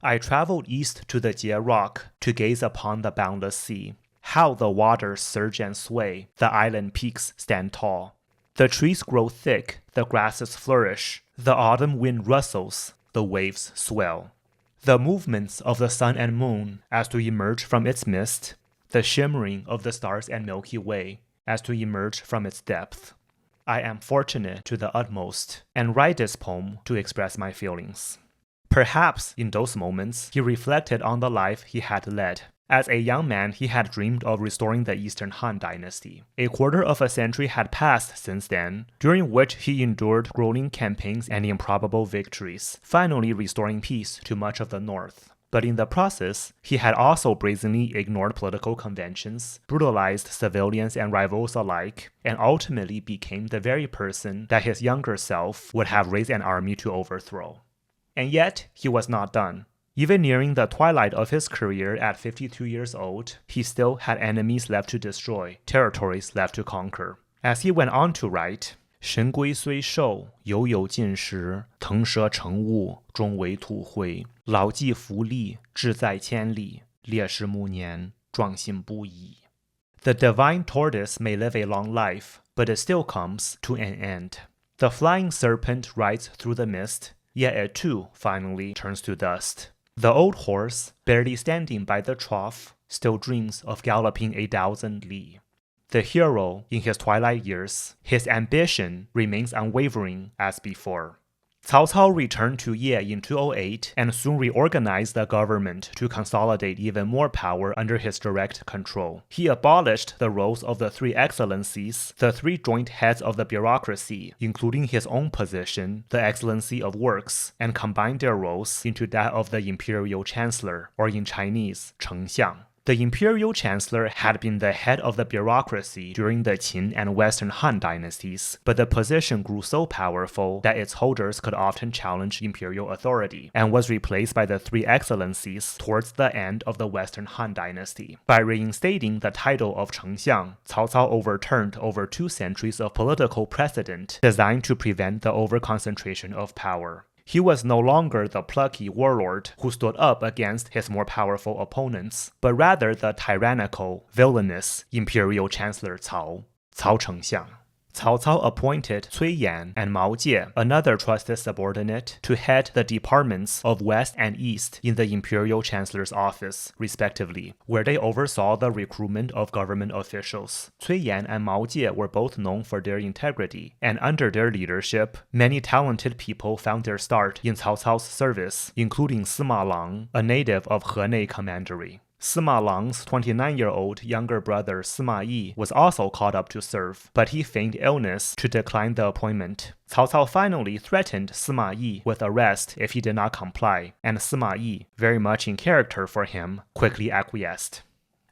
"I traveled east to the Jie Rock to gaze upon the boundless sea. How the waters surge and sway, the island peaks stand tall. The trees grow thick, the grasses flourish, the autumn wind rustles, the waves swell. The movements of the sun and moon as to emerge from its mist, the shimmering of the stars and Milky Way as to emerge from its depth. I am fortunate to the utmost, and write this poem to express my feelings." Perhaps in those moments, he reflected on the life he had led. As a young man, he had dreamed of restoring the Eastern Han dynasty. A quarter of a century had passed since then, during which he endured grueling campaigns and improbable victories, finally restoring peace to much of the north. But in the process, he had also brazenly ignored political conventions, brutalized civilians and rivals alike, and ultimately became the very person that his younger self would have raised an army to overthrow. And yet, he was not done. Even nearing the twilight of his career at 52 years old, he still had enemies left to destroy, territories left to conquer. As he went on to write, 神龟虽寿，犹有尽时，腾蛇乘雾，终为土灰。老骥伏枥，志在千里，烈士暮年，壮心不已. The divine tortoise may live a long life, but it still comes to an end. The flying serpent rides through the mist, yet it too finally turns to dust. The old horse, barely standing by the trough, still dreams of galloping 1,000 li. The hero, in his twilight years, his ambition remains unwavering as before. Cao Cao returned to Ye in 208 and soon reorganized the government to consolidate even more power under his direct control. He abolished the roles of the three excellencies, the three joint heads of the bureaucracy, including his own position, the excellency of works, and combined their roles into that of the imperial chancellor, or in Chinese, 丞相. The imperial chancellor had been the head of the bureaucracy during the Qin and Western Han dynasties, but the position grew so powerful that its holders could often challenge imperial authority, and was replaced by the three excellencies towards the end of the Western Han dynasty. By reinstating the title of 丞相, Cao Cao overturned over 2 centuries of political precedent designed to prevent the overconcentration of power. He was no longer the plucky warlord who stood up against his more powerful opponents, but rather the tyrannical, villainous imperial chancellor Cao, Cao 丞相. Cao Cao appointed Cui Yan and Mao Jie, another trusted subordinate, to head the departments of West and East in the imperial chancellor's office, respectively, where they oversaw the recruitment of government officials. Cui Yan and Mao Jie were both known for their integrity, and under their leadership, many talented people found their start in Cao Cao's service, including Sima Lang, a native of Henei Commandery. Sima Lang's 29-year-old younger brother Sima Yi was also called up to serve, but he feigned illness to decline the appointment. Cao Cao finally threatened Sima Yi with arrest if he did not comply, and Sima Yi, very much in character for him, quickly acquiesced.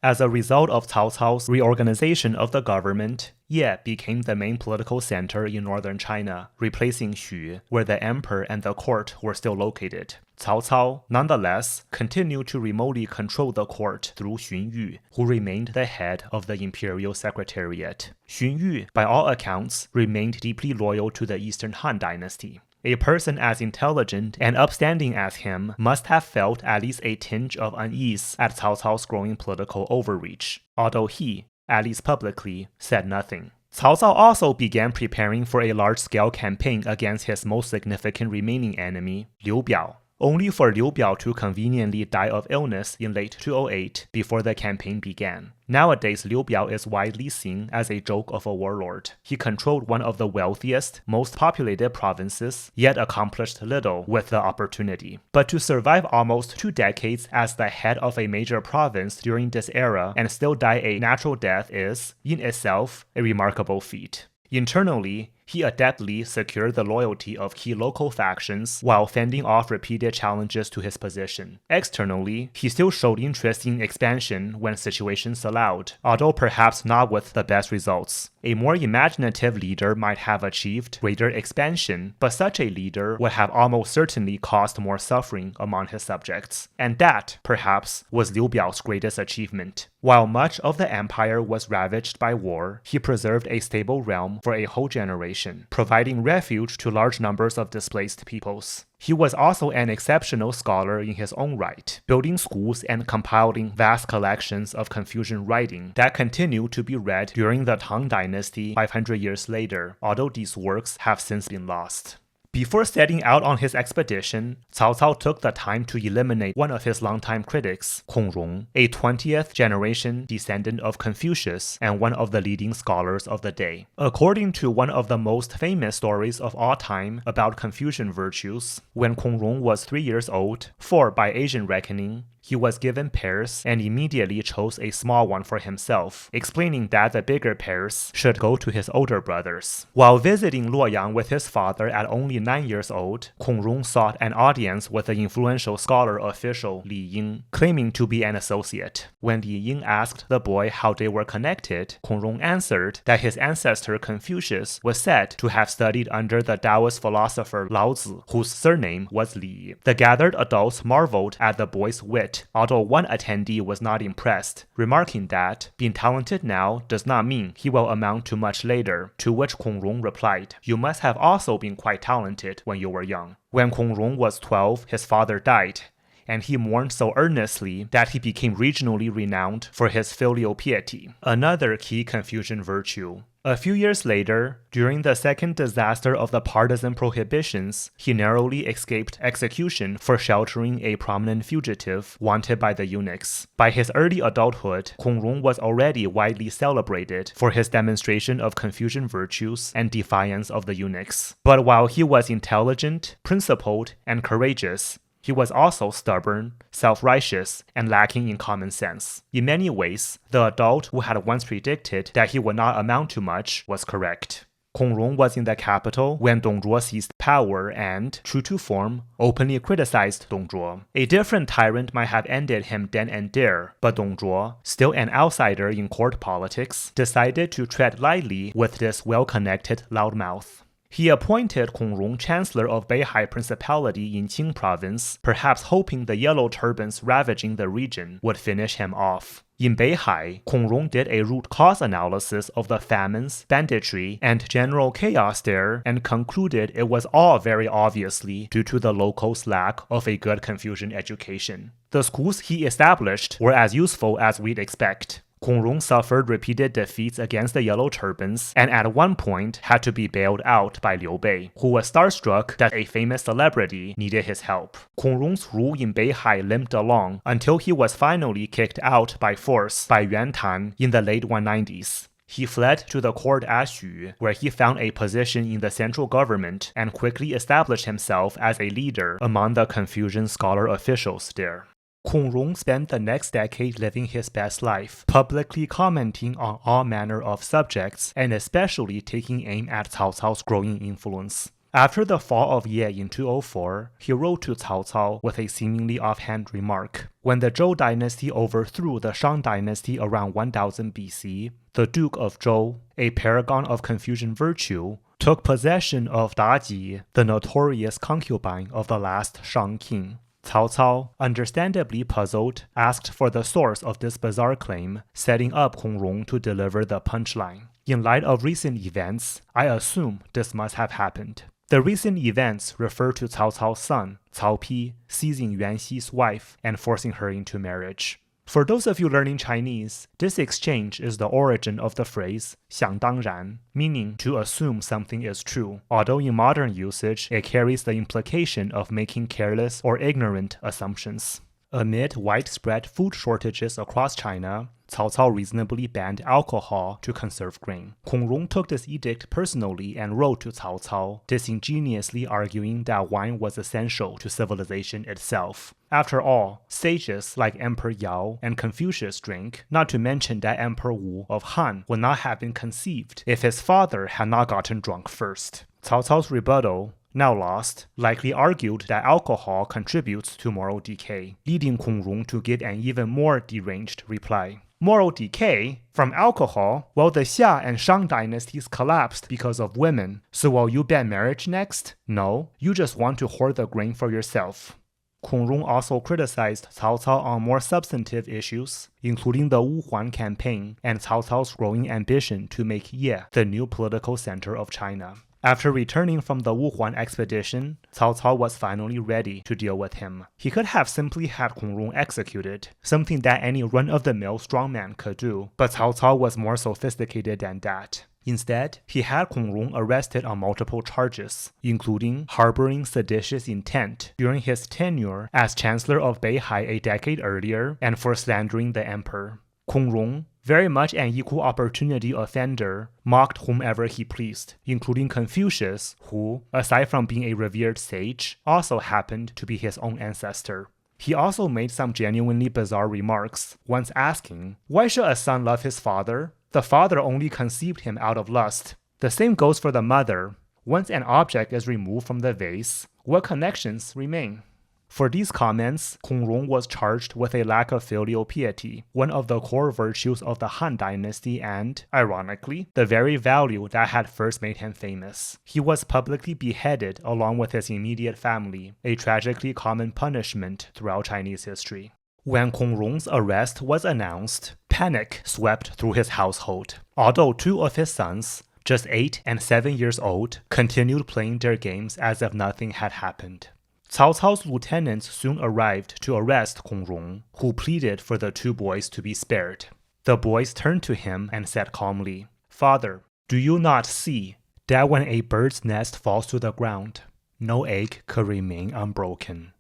As a result of Cao Cao's reorganization of the government, Ye became the main political center in northern China, replacing Xu, where the emperor and the court were still located. Cao Cao, nonetheless, continued to remotely control the court through Xinyu, who remained the head of the imperial secretariat. Xinyu, by all accounts, remained deeply loyal to the Eastern Han dynasty. A person as intelligent and upstanding as him must have felt at least a tinge of unease at Cao Cao's growing political overreach, although he, at least publicly, said nothing. Cao Cao also began preparing for a large-scale campaign against his most significant remaining enemy, Liu Biao, only for Liu Biao to conveniently die of illness in late 208 before the campaign began. Nowadays, Liu Biao is widely seen as a joke of a warlord. He controlled one of the wealthiest, most populated provinces, yet accomplished little with the opportunity. But to survive almost 2 decades as the head of a major province during this era and still die a natural death is, in itself, a remarkable feat. Internally, he adeptly secured the loyalty of key local factions while fending off repeated challenges to his position. Externally, he still showed interest in expansion when situations allowed, although perhaps not with the best results. A more imaginative leader might have achieved greater expansion, but such a leader would have almost certainly caused more suffering among his subjects. And that, perhaps, was Liu Biao's greatest achievement. While much of the empire was ravaged by war, he preserved a stable realm for a whole generation, providing refuge to large numbers of displaced peoples. He was also an exceptional scholar in his own right, building schools and compiling vast collections of Confucian writing that continue to be read during the Tang Dynasty 500 years later, although these works have since been lost. Before setting out on his expedition, Cao Cao took the time to eliminate one of his longtime critics, Kong Rong, a 20th generation descendant of Confucius and one of the leading scholars of the day. According to one of the most famous stories of all time about Confucian virtues, when Kong Rong was 3 years old, 4 by Asian reckoning, he was given pears and immediately chose a small one for himself, explaining that the bigger pears should go to his older brothers. While visiting Luoyang with his father at only 9 years old, Kong Rong sought an audience with the influential scholar official Li Ying, claiming to be an associate. When Li Ying asked the boy how they were connected, Kong Rong answered that his ancestor Confucius was said to have studied under the Taoist philosopher Lao Tzu, whose surname was Li. The gathered adults marveled at the boy's wit, although one attendee was not impressed, remarking that being talented now does not mean he will amount to much later, to which Kong Rong replied, "You must have also been quite talented when you were young." When Kong Rong was 12, his father died, and he mourned so earnestly that he became regionally renowned for his filial piety, another key Confucian virtue. A few years later, during the second disaster of the partisan prohibitions, he narrowly escaped execution for sheltering a prominent fugitive wanted by the eunuchs. By his early adulthood, Kong Rong was already widely celebrated for his demonstration of Confucian virtues and defiance of the eunuchs. But while he was intelligent, principled, and courageous, he was also stubborn, self-righteous, and lacking in common sense. In many ways, the adult who had once predicted that he would not amount to much was correct. Kong Rong was in the capital when Dong Zhuo seized power and, true to form, openly criticized Dong Zhuo. A different tyrant might have ended him then and there, but Dong Zhuo, still an outsider in court politics, decided to tread lightly with this well-connected loudmouth. He appointed Kong Rong chancellor of Beihai Principality in Qing province, perhaps hoping the yellow turbans ravaging the region would finish him off. In Beihai, Kong Rong did a root cause analysis of the famines, banditry, and general chaos there and concluded it was all very obviously due to the locals' lack of a good Confucian education. The schools he established were as useful as we'd expect. Kong Rong suffered repeated defeats against the Yellow Turbans and at one point had to be bailed out by Liu Bei, who was starstruck that a famous celebrity needed his help. Kong Rong's rule in Beihai limped along until he was finally kicked out by force by Yuan Tan in the late 190s. He fled to the court at Xu, where he found a position in the central government and quickly established himself as a leader among the Confucian scholar officials there. Kong Rong spent the next decade living his best life, publicly commenting on all manner of subjects and especially taking aim at Cao Cao's growing influence. After the fall of Ye in 204, he wrote to Cao Cao with a seemingly offhand remark. When the Zhou dynasty overthrew the Shang dynasty around 1000 BC, the Duke of Zhou, a paragon of Confucian virtue, took possession of Daji, the notorious concubine of the last Shang king. Cao Cao, understandably puzzled, asked for the source of this bizarre claim, setting up Kong Rong to deliver the punchline. In light of recent events, I assume this must have happened. The recent events refer to Cao Cao's son, Cao Pi, seizing Yuan Xi's wife and forcing her into marriage. For those of you learning Chinese, this exchange is the origin of the phrase 想当然, meaning to assume something is true, although in modern usage it carries the implication of making careless or ignorant assumptions. Amid widespread food shortages across China, Cao Cao reasonably banned alcohol to conserve grain. Kong Rong took this edict personally and wrote to Cao Cao, disingenuously arguing that wine was essential to civilization itself. After all, sages like Emperor Yao and Confucius drink, not to mention that Emperor Wu of Han would not have been conceived if his father had not gotten drunk first. Cao Cao's rebuttal, now lost, likely argued that alcohol contributes to moral decay, leading Kong Rong to give an even more deranged reply. Moral decay? From alcohol? Well, the Xia and Shang dynasties collapsed because of women, so will you ban marriage next? No, you just want to hoard the grain for yourself. Kong Rong also criticized Cao Cao on more substantive issues, including the Wuhuan campaign and Cao Cao's growing ambition to make Ye the new political center of China. After returning from the Wuhuan Expedition, Cao Cao was finally ready to deal with him. He could have simply had Kong Rong executed, something that any run-of-the-mill strongman could do, but Cao Cao was more sophisticated than that. Instead, he had Kong Rong arrested on multiple charges, including harboring seditious intent during his tenure as Chancellor of Beihai a decade earlier and for slandering the emperor. Kong Rong, very much an equal opportunity offender, mocked whomever he pleased, including Confucius, who, aside from being a revered sage, also happened to be his own ancestor. He also made some genuinely bizarre remarks, once asking, "Why should a son love his father? The father only conceived him out of lust." The same goes for the mother. Once an object is removed from the vase, what connections remain? For these comments, Kong Rong was charged with a lack of filial piety, one of the core virtues of the Han dynasty and, ironically, the very value that had first made him famous. He was publicly beheaded along with his immediate family, a tragically common punishment throughout Chinese history. When Kong Rong's arrest was announced, panic swept through his household. Although two of his sons, just 8 and 7 years old, continued playing their games as if nothing had happened. Cao Cao's lieutenants soon arrived to arrest Kong Rong, who pleaded for the two boys to be spared. The boys turned to him and said calmly, "Father, do you not see that when a bird's nest falls to the ground, no egg could remain unbroken?"